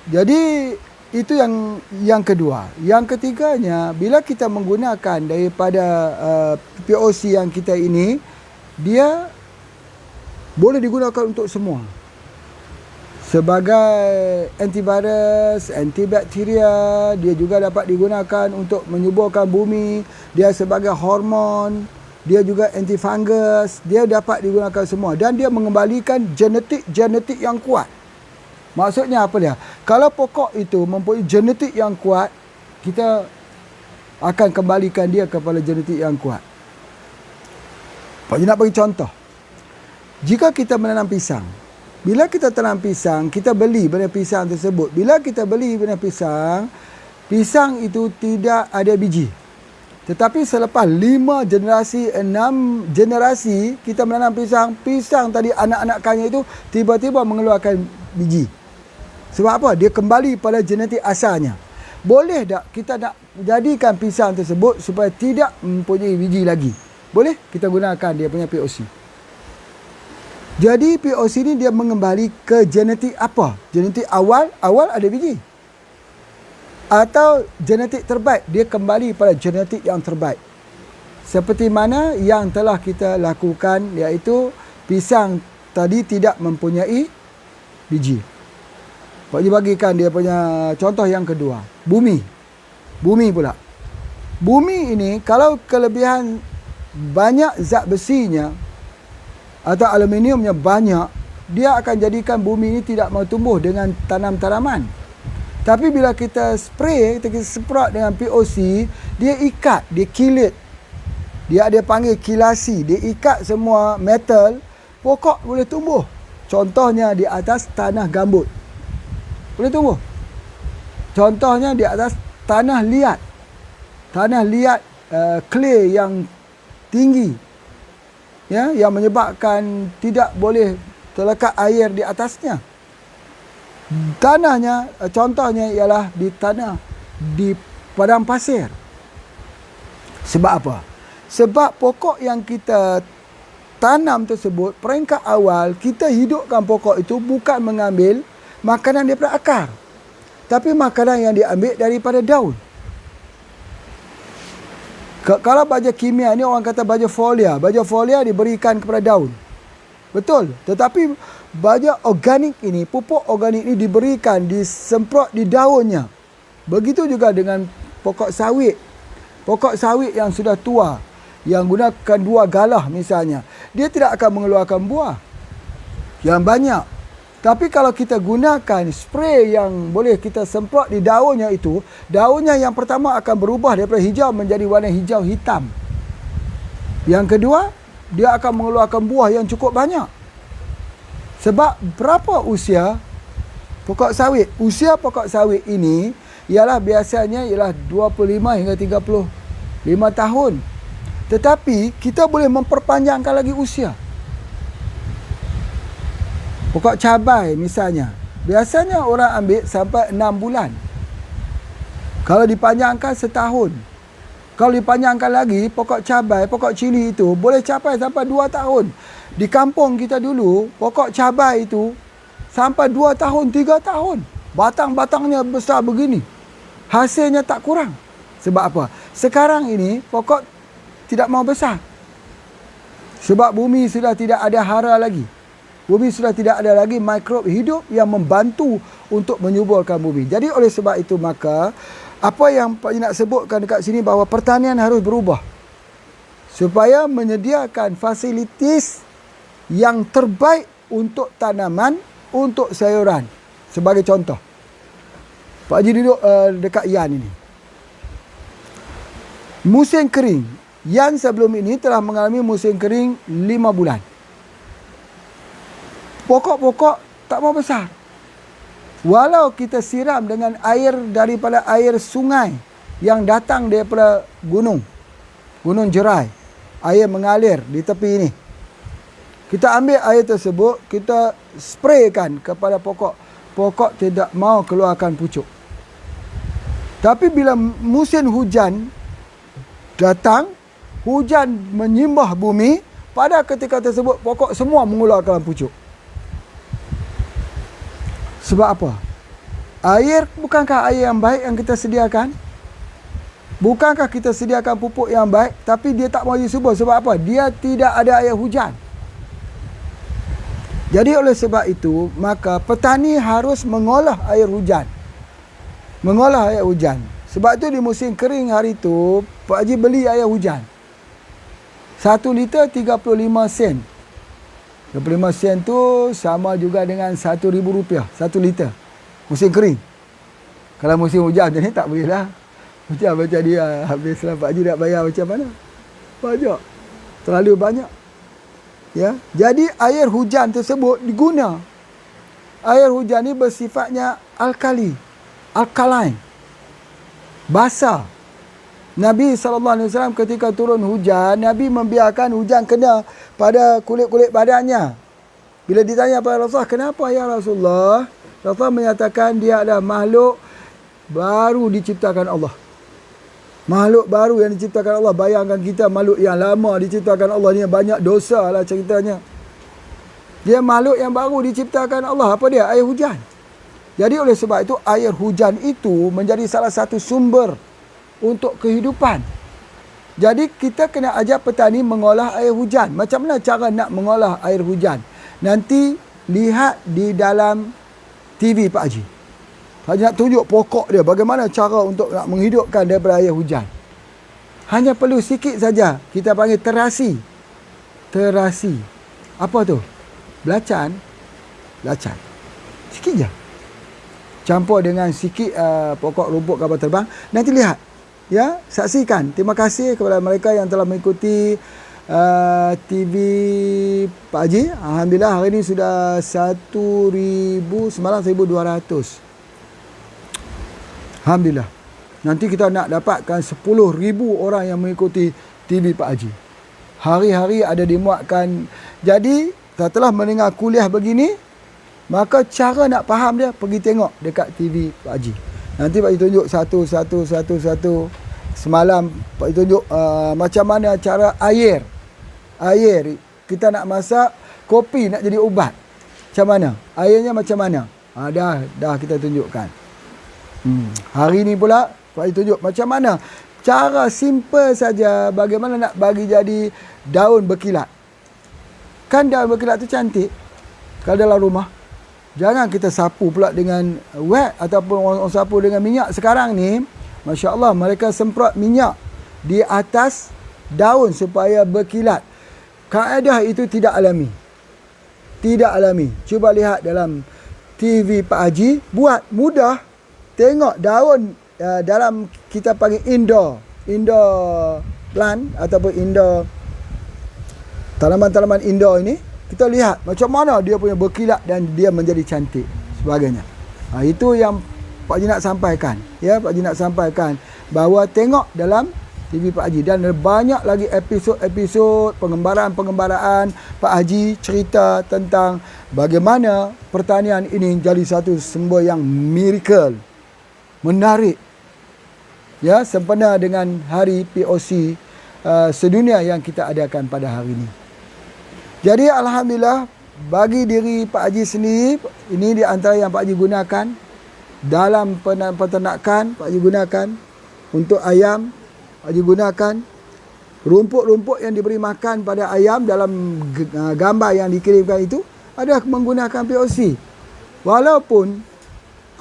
Jadi itu yang kedua. Yang ketiganya, bila kita menggunakan daripada POC yang kita ini, dia boleh digunakan untuk semua. Sebagai antivirus, antibakteria, dia juga dapat digunakan untuk menyuburkan bumi. Dia sebagai hormon, dia juga antifungus, dia dapat digunakan semua. Dan dia mengembalikan genetik yang kuat. Maksudnya apa dia? Kalau pokok itu mempunyai genetik yang kuat, kita akan kembalikan dia kepada genetik yang kuat. Pak Haji nak bagi contoh. Jika kita menanam pisang, bila kita tanam pisang, kita beli benih pisang tersebut. Bila kita beli benih pisang, pisang itu tidak ada biji. Tetapi selepas 5 generasi, 6 generasi kita menanam pisang, pisang tadi anak-anakannya itu tiba-tiba mengeluarkan biji. Sebab apa? Dia kembali pada genetik asalnya. Boleh tak kita nak jadikan pisang tersebut supaya tidak mempunyai biji lagi? Boleh, kita gunakan dia punya POC. Jadi POC ni dia mengembali ke genetik apa? Genetik awal ada biji. Atau genetik terbaik, dia kembali pada genetik yang terbaik. Seperti mana yang telah kita lakukan, iaitu pisang tadi tidak mempunyai biji. Pak Haji bagikan dia punya contoh yang kedua. Bumi pula. Bumi ini kalau kelebihan banyak zat besinya atau aluminiumnya banyak, dia akan jadikan bumi ini tidak mau tumbuh dengan tanam-tanaman. Tapi bila kita spray, kita semprot dengan POC, dia ikat, dia kilit. Dia panggil kilasi, dia ikat semua metal, pokok boleh tumbuh. Contohnya di atas tanah gambut. Boleh tumbuh. Contohnya di atas tanah liat. Tanah liat clay yang tinggi. Ya, yang menyebabkan tidak boleh terlekat air di atasnya. Tanahnya, contohnya ialah di tanah di padang pasir. Sebab apa? Sebab pokok yang kita tanam tersebut, peringkat awal kita hidupkan pokok itu bukan mengambil makanan daripada akar, tapi makanan yang diambil daripada daun. Kalau baja kimia ni orang kata baja folia. Baja folia diberikan kepada daun. Betul. Tetapi baja organik ini, pupuk organik ini diberikan, disemprot di daunnya. Begitu juga dengan pokok sawit. Pokok sawit yang sudah tua, yang gunakan 2 galah misalnya, dia tidak akan mengeluarkan buah yang banyak. Tapi kalau kita gunakan spray yang boleh kita semprot di daunnya itu, daunnya yang pertama akan berubah daripada hijau menjadi warna hijau hitam. Yang kedua, dia akan mengeluarkan buah yang cukup banyak. Sebab berapa usia pokok sawit? Usia pokok sawit ini ialah biasanya ialah 25 hingga 35 tahun. Tetapi kita boleh memperpanjangkan lagi usia. Pokok cabai misalnya, biasanya orang ambil sampai 6 bulan. Kalau dipanjangkan setahun. Kalau dipanjangkan lagi, pokok cabai, pokok cili itu boleh capai sampai 2 tahun. Di kampung kita dulu, pokok cabai itu sampai 2 tahun, 3 tahun. Batang-batangnya besar begini. Hasilnya tak kurang. Sebab apa? Sekarang ini, pokok tidak mau besar. Sebab bumi sudah tidak ada hara lagi. Bumi sudah tidak ada lagi mikrob hidup yang membantu untuk menyuburkan bumi. Jadi oleh sebab itu maka apa yang Pak Haji nak sebutkan dekat sini bahawa pertanian harus berubah supaya menyediakan fasilitis yang terbaik untuk tanaman, untuk sayuran. Sebagai contoh, Pak Haji duduk dekat Yan ini. Musim kering, Yan sebelum ini telah mengalami musim kering 5 bulan. Pokok-pokok tak mau besar. Walau kita siram dengan air daripada air sungai yang datang daripada gunung jerai, air mengalir di tepi ini. Kita ambil air tersebut, kita spraykan kepada pokok. Pokok tidak mau keluarkan pucuk. Tapi bila musim hujan datang, hujan menyimbah bumi, pada ketika tersebut pokok semua mengeluarkan pucuk. Sebab apa? Air, bukankah air yang baik yang kita sediakan? Bukankah kita sediakan pupuk yang baik, tapi dia tak mau disubur. Sebab apa? Dia tidak ada air hujan. Jadi oleh sebab itu, maka petani harus mengolah air hujan. Mengolah air hujan. Sebab itu di musim kering hari itu, Pak Haji beli air hujan. 1 liter 35 sen. 35 sen tu sama juga dengan RM1,000 1 liter. Musim kering. Kalau musim hujan macam ni tak boleh lah. Macam dia habislah Pak Haji nak bayar macam mana? Banyak. Terlalu banyak. Ya. Jadi air hujan tersebut diguna. Air hujan ni bersifatnya alkali. Alkaline. Basah. Nabi SAW ketika turun hujan, Nabi membiarkan hujan kena pada kulit-kulit badannya. Bila ditanya pada Rasulullah, kenapa ya Rasulullah? Rasulullah menyatakan dia adalah makhluk baru diciptakan Allah. Makhluk baru yang diciptakan Allah. Bayangkan kita makhluk yang lama diciptakan Allah ni banyak dosa lah ceritanya. Dia makhluk yang baru diciptakan Allah. Apa dia? Air hujan. Jadi oleh sebab itu air hujan itu menjadi salah satu sumber untuk kehidupan. Jadi kita kena ajar petani mengolah air hujan. Macam mana cara nak mengolah air hujan? Nanti lihat di dalam TV Pak Haji. Pak Haji nak tunjuk pokok dia bagaimana cara untuk nak menghidupkan daripada air hujan. Hanya perlu sikit saja. Kita panggil terasi. Terasi. Apa tu? Belacan. Belacan. Sikit je. Campur dengan sikit pokok rumput kapal terbang. Nanti lihat. Ya, saksikan. Terima kasih kepada mereka yang telah mengikuti TV Pak Haji. Alhamdulillah hari ini sudah 1,000, semalam 1,200. Alhamdulillah. Nanti kita nak dapatkan 10,000 orang yang mengikuti TV Pak Haji. Hari-hari ada dimuatkan. Jadi, setelah mendengar kuliah begini, maka cara nak faham dia, pergi tengok dekat TV Pak Haji. Nanti Pak Haji tunjuk satu. Semalam Pak Haji tunjuk macam mana cara air. Air. Kita nak masak kopi, nak jadi ubat. Macam mana? Airnya macam mana? Dah kita tunjukkan. Hari ni pula Pak Haji tunjuk macam mana. Cara simple saja bagaimana nak bagi jadi daun berkilat. Kan daun berkilat tu cantik. Kalau dalam rumah. Jangan kita sapu pula dengan wet ataupun orang sapu dengan minyak. Sekarang ni, Masya Allah, mereka semprot minyak di atas daun supaya berkilat. Kaedah itu tidak alami. Tidak alami. Cuba lihat dalam TV Pak Haji buat mudah. Tengok daun dalam kita panggil indoor plant ataupun indoor tanaman-tanaman indoor ini, kita lihat macam mana dia punya berkilat dan dia menjadi cantik sebagainya. Itu yang Pak Haji nak sampaikan. Ya, Pak Haji nak sampaikan bahawa tengok dalam TV Pak Haji, dan banyak lagi episod-episod pengembaraan Pak Haji cerita tentang bagaimana pertanian ini jadi satu sumber yang miracle, menarik. Ya, sempena dengan hari POC sedunia yang kita adakan pada hari ini. Jadi alhamdulillah, bagi diri Pak Haji sendiri, ini di antara yang Pak Haji gunakan dalam peternakan. Pak Haji gunakan untuk ayam. Pak Haji gunakan rumput-rumput yang diberi makan pada ayam dalam gambar yang dikirimkan itu ada menggunakan POC. Walaupun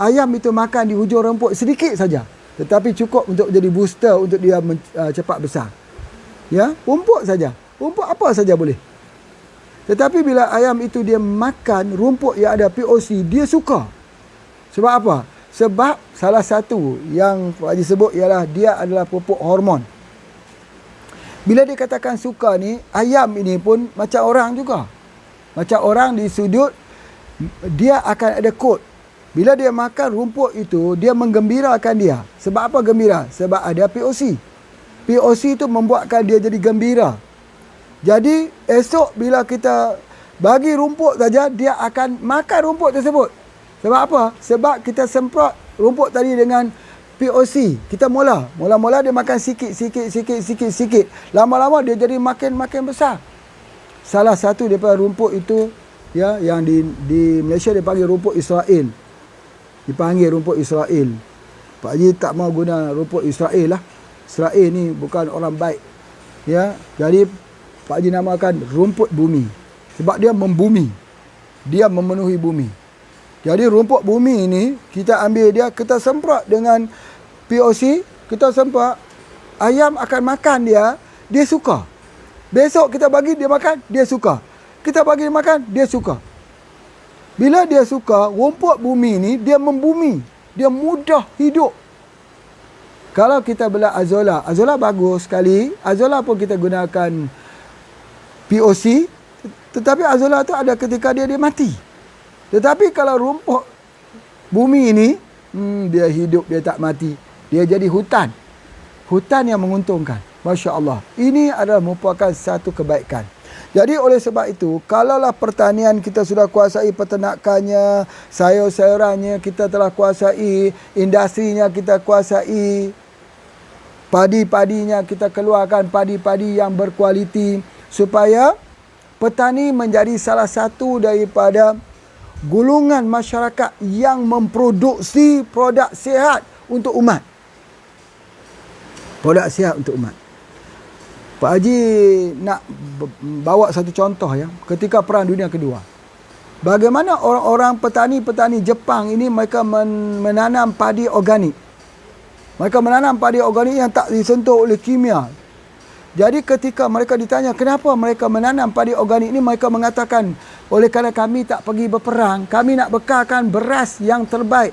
ayam itu makan di hujung rumput sedikit saja, tetapi cukup untuk jadi booster untuk dia cepat besar. Ya, rumput saja. Rumput apa saja boleh. Tetapi bila ayam itu dia makan rumput yang ada POC, dia suka. Sebab apa? Sebab salah satu yang Pak Haji sebut ialah dia adalah pupuk hormon. Bila dia katakan suka ni, ayam ini pun macam orang juga. Macam orang di sudut, dia akan ada kod. Bila dia makan rumput itu, dia menggembirakan dia. Sebab apa gembira? Sebab ada POC. POC itu membuatkan dia jadi gembira. Jadi esok bila kita bagi rumput saja, dia akan makan rumput tersebut. Sebab apa? Sebab kita semprot rumput tadi dengan POC. Kita mula-mula dia makan sikit. Lama-lama dia jadi makin besar. Salah satu daripada rumput itu, ya, yang di Malaysia dia panggil rumput Israel. Dipanggil rumput Israel. Pak Haji tak mau guna rumput Israel lah. Israel ni bukan orang baik. Ya, jadi Pak Haji namakan rumput bumi. Sebab dia membumi. Dia memenuhi bumi. Jadi rumput bumi ini, kita ambil dia, kita semprot dengan POC, kita semprot, ayam akan makan dia, dia suka. Besok kita bagi dia makan, dia suka. Kita bagi dia makan, dia suka. Bila dia suka, rumput bumi ini, dia membumi. Dia mudah hidup. Kalau kita bela Azolla bagus sekali. Azolla pun kita gunakan POC, tetapi Azolla tu ada ketika dia mati. Tetapi kalau rumput bumi ini, dia hidup, dia tak mati. Dia jadi hutan. Hutan yang menguntungkan. Masya Allah. Ini adalah merupakan satu kebaikan. Jadi oleh sebab itu, kalaulah pertanian kita sudah kuasai peternakannya, sayur-sayurannya kita telah kuasai, industrinya kita kuasai, padi-padinya kita keluarkan padi-padi yang berkualiti, supaya petani menjadi salah satu daripada golongan masyarakat yang memproduksi produk sihat untuk umat. Produk sihat untuk umat. Pak Haji nak bawa satu contoh ya, ketika Perang Dunia Kedua. Bagaimana orang-orang petani-petani Jepang ini mereka menanam padi organik. Mereka menanam padi organik yang tak disentuh oleh kimia. Jadi ketika mereka ditanya kenapa mereka menanam padi organik ini, mereka mengatakan oleh kerana kami tak pergi berperang, kami nak bekalkan beras yang terbaik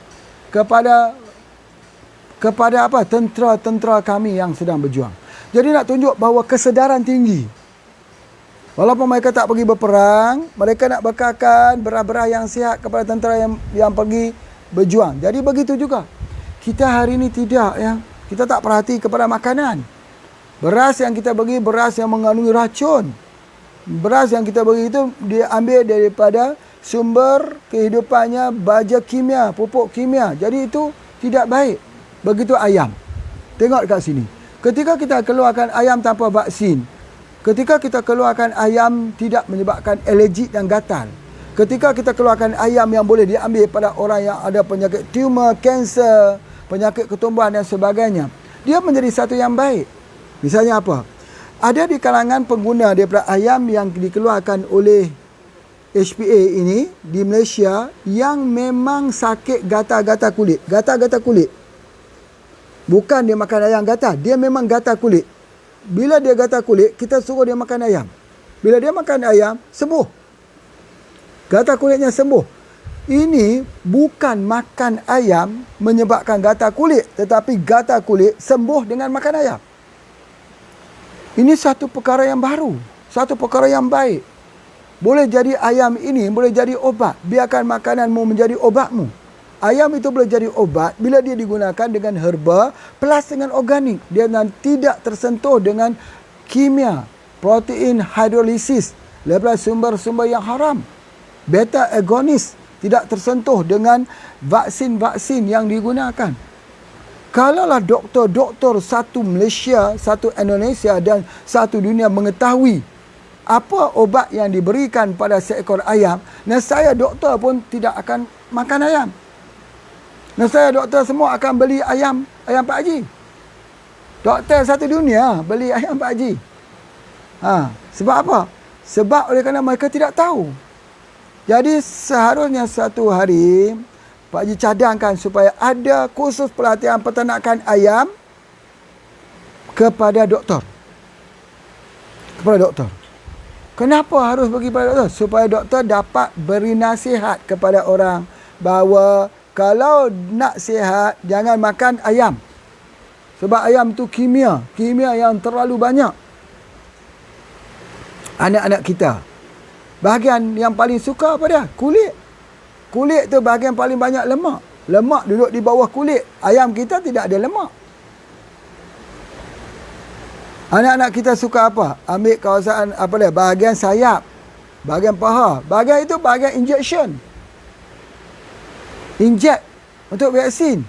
kepada tentera-tentera kami yang sedang berjuang. Jadi nak tunjuk bahawa kesedaran tinggi. Walaupun mereka tak pergi berperang, mereka nak bekalkan beras-beras yang sihat kepada tentera yang pergi berjuang. Jadi begitu juga. Kita hari ini tidak ya. Kita tak perhati kepada makanan. Beras yang kita bagi, beras yang mengandungi racun. Beras yang kita bagi itu dia ambil daripada sumber kehidupannya baja kimia, pupuk kimia. Jadi itu tidak baik. Begitu ayam. Tengok dekat sini. Ketika kita keluarkan ayam tanpa vaksin, ketika kita keluarkan ayam tidak menyebabkan alergik dan gatal, ketika kita keluarkan ayam yang boleh diambil pada orang yang ada penyakit tumor, kanser, penyakit ketumbuhan dan sebagainya, dia menjadi satu yang baik. Misalnya apa? Ada di kalangan pengguna daripada ayam yang dikeluarkan oleh HPA ini di Malaysia yang memang sakit gatal-gatal kulit. Gatal-gatal kulit. Bukan dia makan ayam gatal, dia memang gatal kulit. Bila dia gatal kulit, kita suruh dia makan ayam. Bila dia makan ayam, sembuh. Gatal kulitnya sembuh. Ini bukan makan ayam menyebabkan gatal kulit, tetapi gatal kulit sembuh dengan makan ayam. Ini satu perkara yang baru, satu perkara yang baik. Boleh jadi ayam ini boleh jadi obat. Biarkan makananmu menjadi obatmu. Ayam itu boleh jadi obat bila dia digunakan dengan herba plus dengan organik. Dia tidak tersentuh dengan kimia, protein hidrolisis, daripada sumber-sumber yang haram. Beta agonis tidak tersentuh dengan vaksin-vaksin yang digunakan. Kalaulah doktor-doktor satu Malaysia, satu Indonesia dan satu dunia mengetahui apa obat yang diberikan pada seekor ayam, nescaya doktor pun tidak akan makan ayam. Nescaya doktor semua akan beli ayam Pak Haji. Doktor satu dunia beli ayam Pak Haji. Sebab apa? Sebab oleh kerana mereka tidak tahu. Jadi seharusnya satu hari Pak Haji cadangkan supaya ada kursus pelatihan peternakan ayam kepada doktor. Kepada doktor. Kenapa harus pergi kepada doktor? Supaya doktor dapat beri nasihat kepada orang bahawa kalau nak sihat jangan makan ayam. Sebab ayam tu kimia yang terlalu banyak. Anak-anak kita, bahagian yang paling suka apa dia? Kulit. Kulit tu bahagian paling banyak lemak. Lemak duduk di bawah kulit. Ayam kita tidak ada lemak. Anak-anak kita suka apa? Ambil kawasan bahagian sayap, bahagian paha. Bahagian itu bahagian injection. Inject untuk vaksin.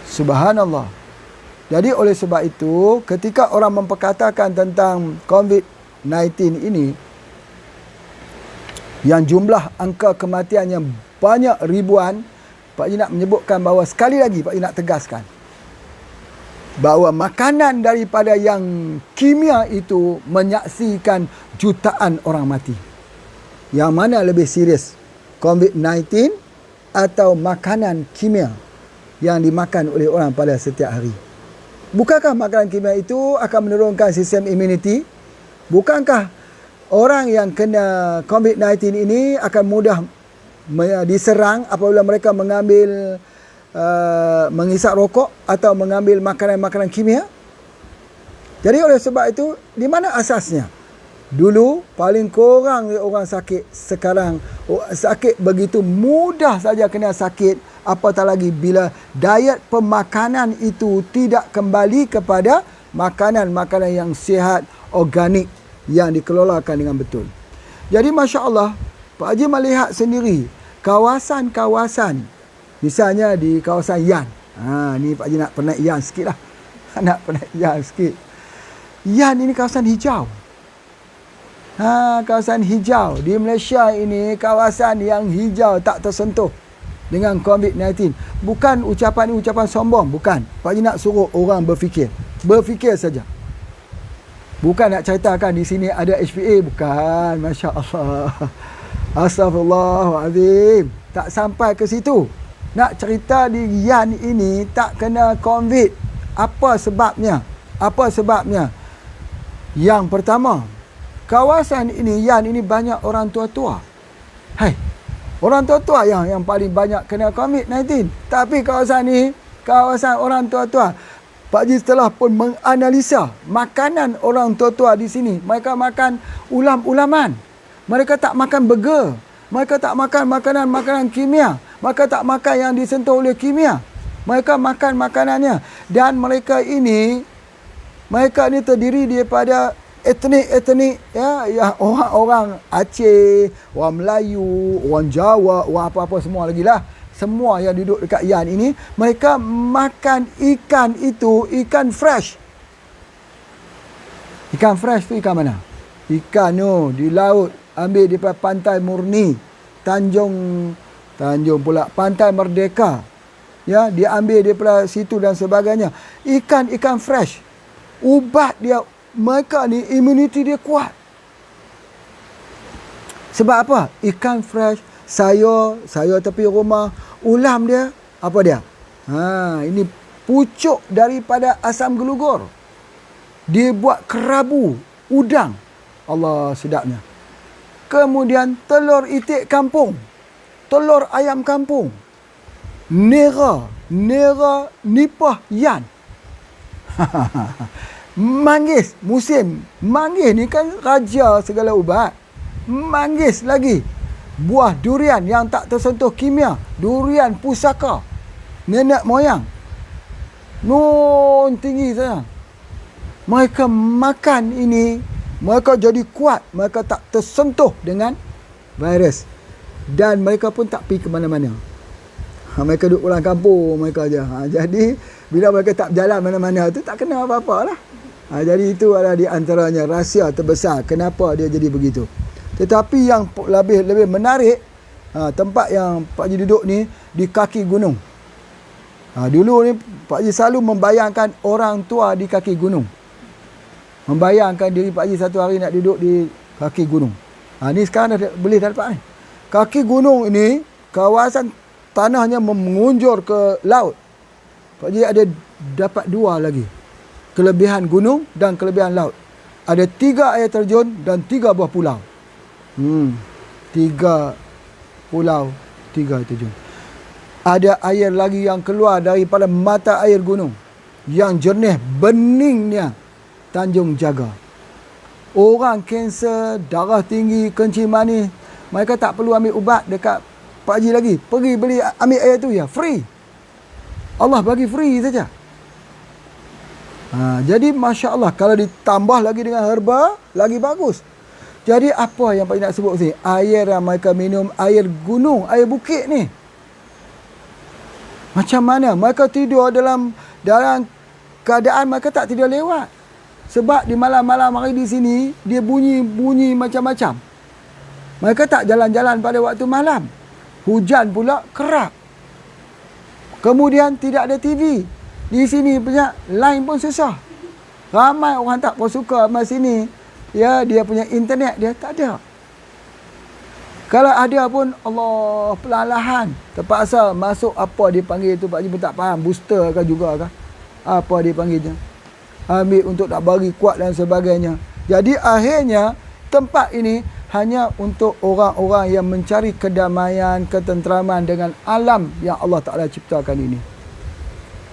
Subhanallah. Jadi oleh sebab itu, ketika orang memperkatakan tentang COVID-19 ini, yang jumlah angka kematian yang banyak ribuan, Pak Haji nak menyebutkan bahawa sekali lagi Pak Haji nak tegaskan bahawa makanan daripada yang kimia itu menyaksikan jutaan orang mati. Yang mana lebih serius? COVID-19 atau makanan kimia yang dimakan oleh orang pada setiap hari? Bukankah makanan kimia itu akan menurunkan sistem imuniti? Bukankah orang yang kena COVID-19 ini akan mudah diserang apabila mereka mengambil menghisap rokok atau mengambil makanan-makanan kimia? Jadi oleh sebab itu, di mana asasnya? Dulu paling kurang orang sakit, sekarang sakit begitu mudah saja kena sakit, apatah lagi bila diet pemakanan itu tidak kembali kepada makanan-makanan yang sihat, organik, yang dikelolakan dengan betul. Jadi Masya Allah, Pak Haji melihat sendiri kawasan-kawasan, misalnya di kawasan Yan. Ni Pak Haji nak pernah Yan sikit lah. Nak pernah Yan sikit. Yan ini kawasan hijau. Kawasan hijau. Di Malaysia ini kawasan yang hijau tak tersentuh dengan COVID-19. Bukan ucapan sombong. Bukan. Pak Haji nak suruh orang berfikir. Berfikir saja. Bukan nak ceritakan di sini ada HPA. Bukan. Masya Allah. Astaghfirullahaladzim. Tak sampai ke situ. Nak cerita di Yan ini tak kena COVID. Apa sebabnya? Apa sebabnya? Yang pertama, kawasan ini, Yan ini banyak orang tua-tua. Orang tua-tua yang paling banyak kena COVID-19. Tapi kawasan ini, kawasan orang tua-tua. Pak Haji setelah pun menganalisa makanan orang tua-tua di sini. Mereka makan ulam-ulaman. Mereka tak makan burger. Mereka tak makan makanan-makanan kimia. Mereka tak makan yang disentuh oleh kimia. Mereka makan makanannya. Dan mereka ini terdiri daripada etnik yang orang Aceh, orang Melayu, orang Jawa, orang apa-apa semua lagi lah. Semua yang duduk dekat Yan ini, mereka makan ikan itu, ikan fresh. Ikan fresh tu ikan mana? Ikan tu di laut, ambil daripada pantai murni, Tanjung pula, Pantai Merdeka. Ya, diambil daripada situ dan sebagainya. Ikan fresh. Ubat dia, mereka ni imuniti dia kuat. Sebab apa? Ikan fresh, sayur tepi rumah, ulam dia, apa dia? Ini pucuk daripada asam gelugur. Dia buat kerabu, udang. Allah sedapnya. Kemudian telur itik kampung. telur ayam kampung. Nera nipah yan. Manggis, musim manggis ni kan raja segala ubat. Manggis lagi. Buah durian yang tak tersentuh kimia, durian pusaka nenek moyang. Non tinggi sayang. Mereka makan ini, mereka jadi kuat, mereka tak tersentuh dengan virus. Dan mereka pun tak pergi ke mana-mana. Mereka duduk pulang kampung mereka aja. Jadi bila mereka tak berjalan mana-mana tu tak kena apa-apa lah. Jadi itu adalah di antaranya rahsia terbesar kenapa dia jadi begitu. Tetapi yang lebih menarik, tempat yang Pak Haji duduk ni di kaki gunung. Dulu ni Pak Haji selalu membayangkan orang tua di kaki gunung. Membayangkan diri Pak Haji satu hari nak duduk di kaki gunung. Ni sekarang boleh dapat ni. Kaki gunung ini, kawasan tanahnya mengunjur ke laut. Pak Haji ada dapat dua lagi. Kelebihan gunung dan kelebihan laut. Ada 3 air terjun dan 3 buah pulau. 3 pulau, 3 terjun. Ada air lagi yang keluar daripada mata air gunung. Yang jernih, beningnya Tanjung Jaga. Orang kanser, darah tinggi, kencing manis, mereka tak perlu ambil ubat dekat Pak Haji lagi. Pergi beli ambil air tu ya, free. Allah bagi free saja. Jadi Masya Allah, kalau ditambah lagi dengan herba, lagi bagus. Jadi apa yang Pak Haji nak sebut sini? Air yang mereka minum, air gunung, air bukit ni. Macam mana? Mereka tidur dalam keadaan mereka tak tidur lewat. Sebab di malam-malam hari di sini, dia bunyi macam-macam. Mereka tak jalan-jalan pada waktu malam. Hujan pula kerap. Kemudian tidak ada TV. Di sini punya line pun susah. Ramai orang tak pun suka sama sini. Ya, dia punya internet dia tak ada. Kalau ada pun Allah perlahan terpaksa masuk apa dia panggil tu Pak Haji pun tak faham, booster ke juga ke apa dia panggilnya, ambil untuk nak bagi kuat dan sebagainya. Jadi akhirnya tempat ini hanya untuk orang-orang yang mencari kedamaian, ketenteraman dengan alam yang Allah Ta'ala ciptakan ini.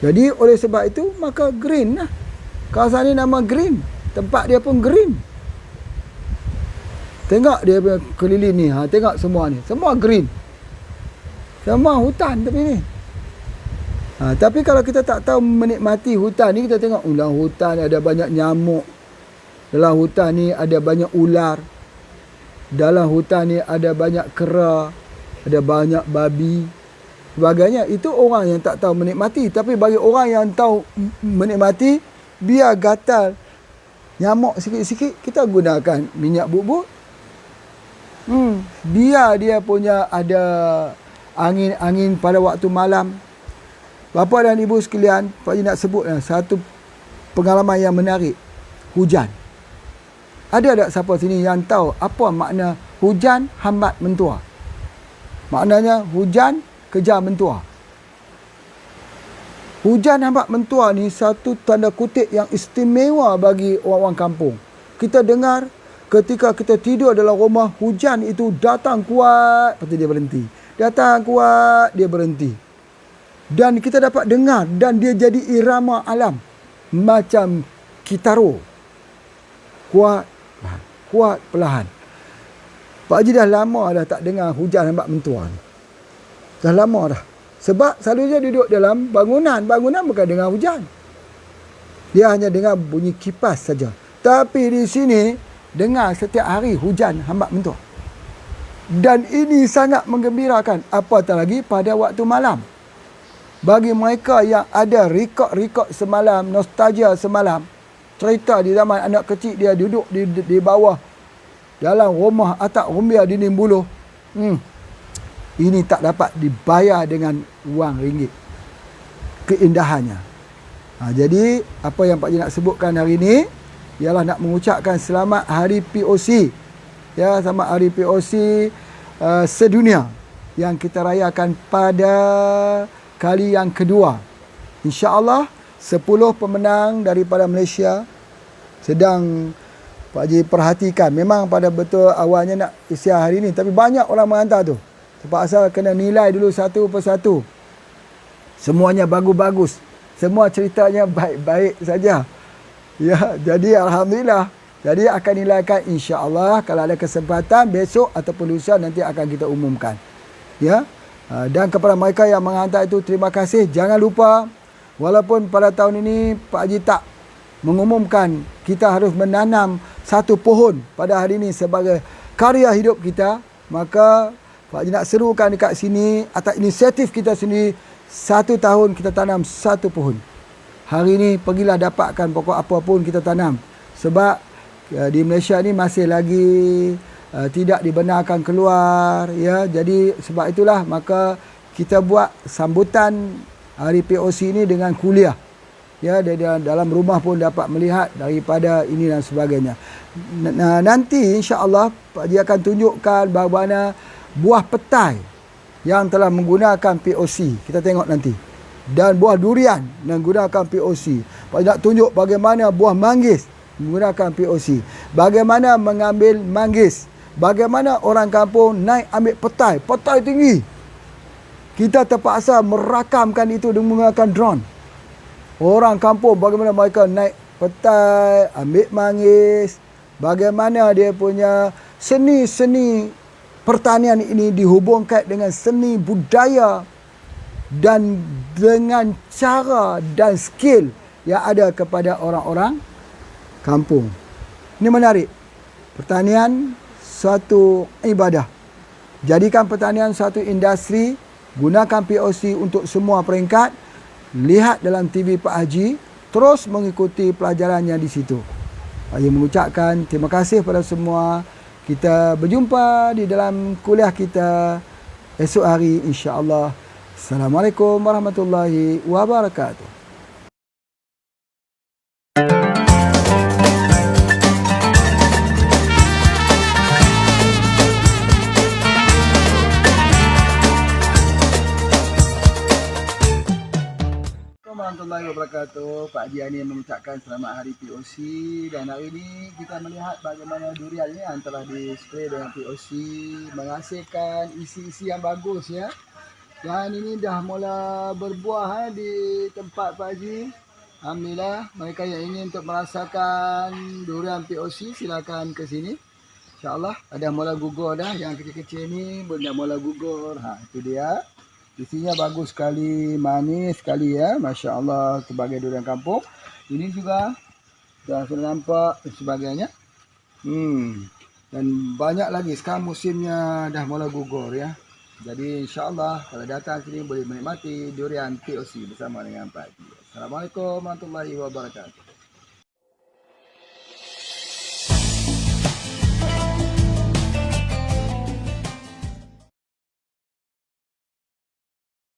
Jadi oleh sebab itu maka green lah. Kawasan ini nama green, tempat dia pun green. Tengok dia punya keliling ni, tengok semua ni, semua green. Semua hutan tapi ni. Tapi kalau kita tak tahu menikmati hutan ni, kita tengok dalam hutan ni ada banyak nyamuk. Dalam hutan ni ada banyak ular. Dalam hutan ni ada banyak kera, ada banyak babi, sebagainya. Itu orang yang tak tahu menikmati. Tapi bagi orang yang tahu menikmati, biar gatal nyamuk sikit-sikit, kita gunakan minyak bubuk. Biar dia punya ada angin-angin pada waktu malam. Bapa dan ibu sekalian, Pak Haji nak sebut satu pengalaman yang menarik. Hujan. Ada tak siapa sini yang tahu apa makna hujan hambat mentua? Maknanya hujan kejar mentua. Hujan hambat mentua ni satu tanda kutip yang istimewa bagi orang-orang kampung. Kita dengar ketika kita tidur dalam rumah, hujan itu datang kuat, lepas tu dia berhenti. Datang kuat, dia berhenti. Dan kita dapat dengar dan dia jadi irama alam. Macam kitaro. Kuat, perlahan. Pak Haji dah lama dah tak dengar hujan hambat mentua ni. Dah lama dah. Sebab selalunya duduk dalam bangunan. Bangunan bukan dengar hujan. Dia hanya dengar bunyi kipas saja. Tapi di sini, dengar setiap hari hujan hambat mentua. Dan ini sangat menggembirakan. Apatah lagi pada waktu malam. Bagi mereka yang ada rekod-rekod semalam, nostalgia semalam, cerita di zaman anak kecil dia duduk di bawah dalam rumah atap rumbia dinding buluh. Ini tak dapat dibayar dengan wang ringgit. Keindahannya. Jadi apa yang Pak Haji nak sebutkan hari ini ialah nak mengucapkan selamat Hari POC. Ya, selamat Hari POC sedunia yang kita rayakan pada kali yang kedua. InsyaAllah 10 pemenang daripada Malaysia sedang Pak Haji perhatikan. Memang pada betul awalnya nak isi hari ini, tapi banyak orang menghantar tu. Terpaksa kena nilai dulu satu persatu. Semuanya bagus-bagus. Semua ceritanya baik-baik saja. Ya, jadi alhamdulillah. Jadi akan nilaikan insya-Allah kalau ada kesempatan besok ataupun lusa nanti akan kita umumkan. Ya. Dan kepada mereka yang menghantar itu terima kasih. Jangan lupa walaupun pada tahun ini Pak Haji tak mengumumkan kita harus menanam satu pohon pada hari ini sebagai karya hidup kita, maka Pak Haji nak serukan dekat sini atas inisiatif kita sendiri, 1 tahun kita tanam 1 pohon. Hari ini pergilah dapatkan pokok apa pun kita tanam. Sebab di Malaysia ni masih lagi tidak dibenarkan keluar, ya. Jadi sebab itulah maka kita buat sambutan hari POC ini dengan kuliah. Ya, dalam rumah pun dapat melihat daripada ini dan sebagainya. Nanti insya-Allah Pak Haji akan tunjukkan bagaimana buah petai yang telah menggunakan POC. Kita tengok nanti. Dan buah durian menggunakan POC. Pak Haji nak tunjuk bagaimana buah manggis menggunakan POC. Bagaimana mengambil manggis. Bagaimana orang kampung naik ambil petai. Petai tinggi. Kita terpaksa merakamkan itu dengan menggunakan drone. Orang kampung bagaimana mereka naik petai, ambil manggis. Bagaimana dia punya seni-seni pertanian ini dihubungkan dengan seni budaya dan dengan cara dan skill yang ada kepada orang-orang kampung. Ini menarik. Pertanian suatu ibadah. Jadikan pertanian suatu industri. Gunakan POC untuk semua peringkat. Lihat dalam TV Pak Haji. Terus mengikuti pelajarannya di situ. Pak Haji mengucapkan terima kasih kepada semua. Kita berjumpa di dalam kuliah kita esok hari insya-Allah. Assalamualaikum warahmatullahi wabarakatuh. Warahmatullahi wabarakatuh. Pak Haji Ani mengucapkan selamat hari POC, dan hari ini kita melihat bagaimana durian ini yang telah display dengan POC menghasilkan isi-isi yang bagus, ya. Dan ini dah mula berbuah di tempat Pak Haji. Alhamdulillah. Mereka yang ingin untuk merasakan durian POC silakan ke sini. InsyaAllah ada mula gugur dah, yang kecil-kecil ni pun dah mula gugur. Itu dia. Isinya bagus sekali, manis sekali, ya. Masya Allah, sebagai durian kampung. Ini juga dah sudah nampak dan sebagainya. Dan banyak lagi. Sekarang musimnya dah mula gugur, ya. Jadi insya Allah kalau datang sini boleh menikmati durian POC bersama dengan Pak Haji. Assalamualaikum warahmatullahi wabarakatuh.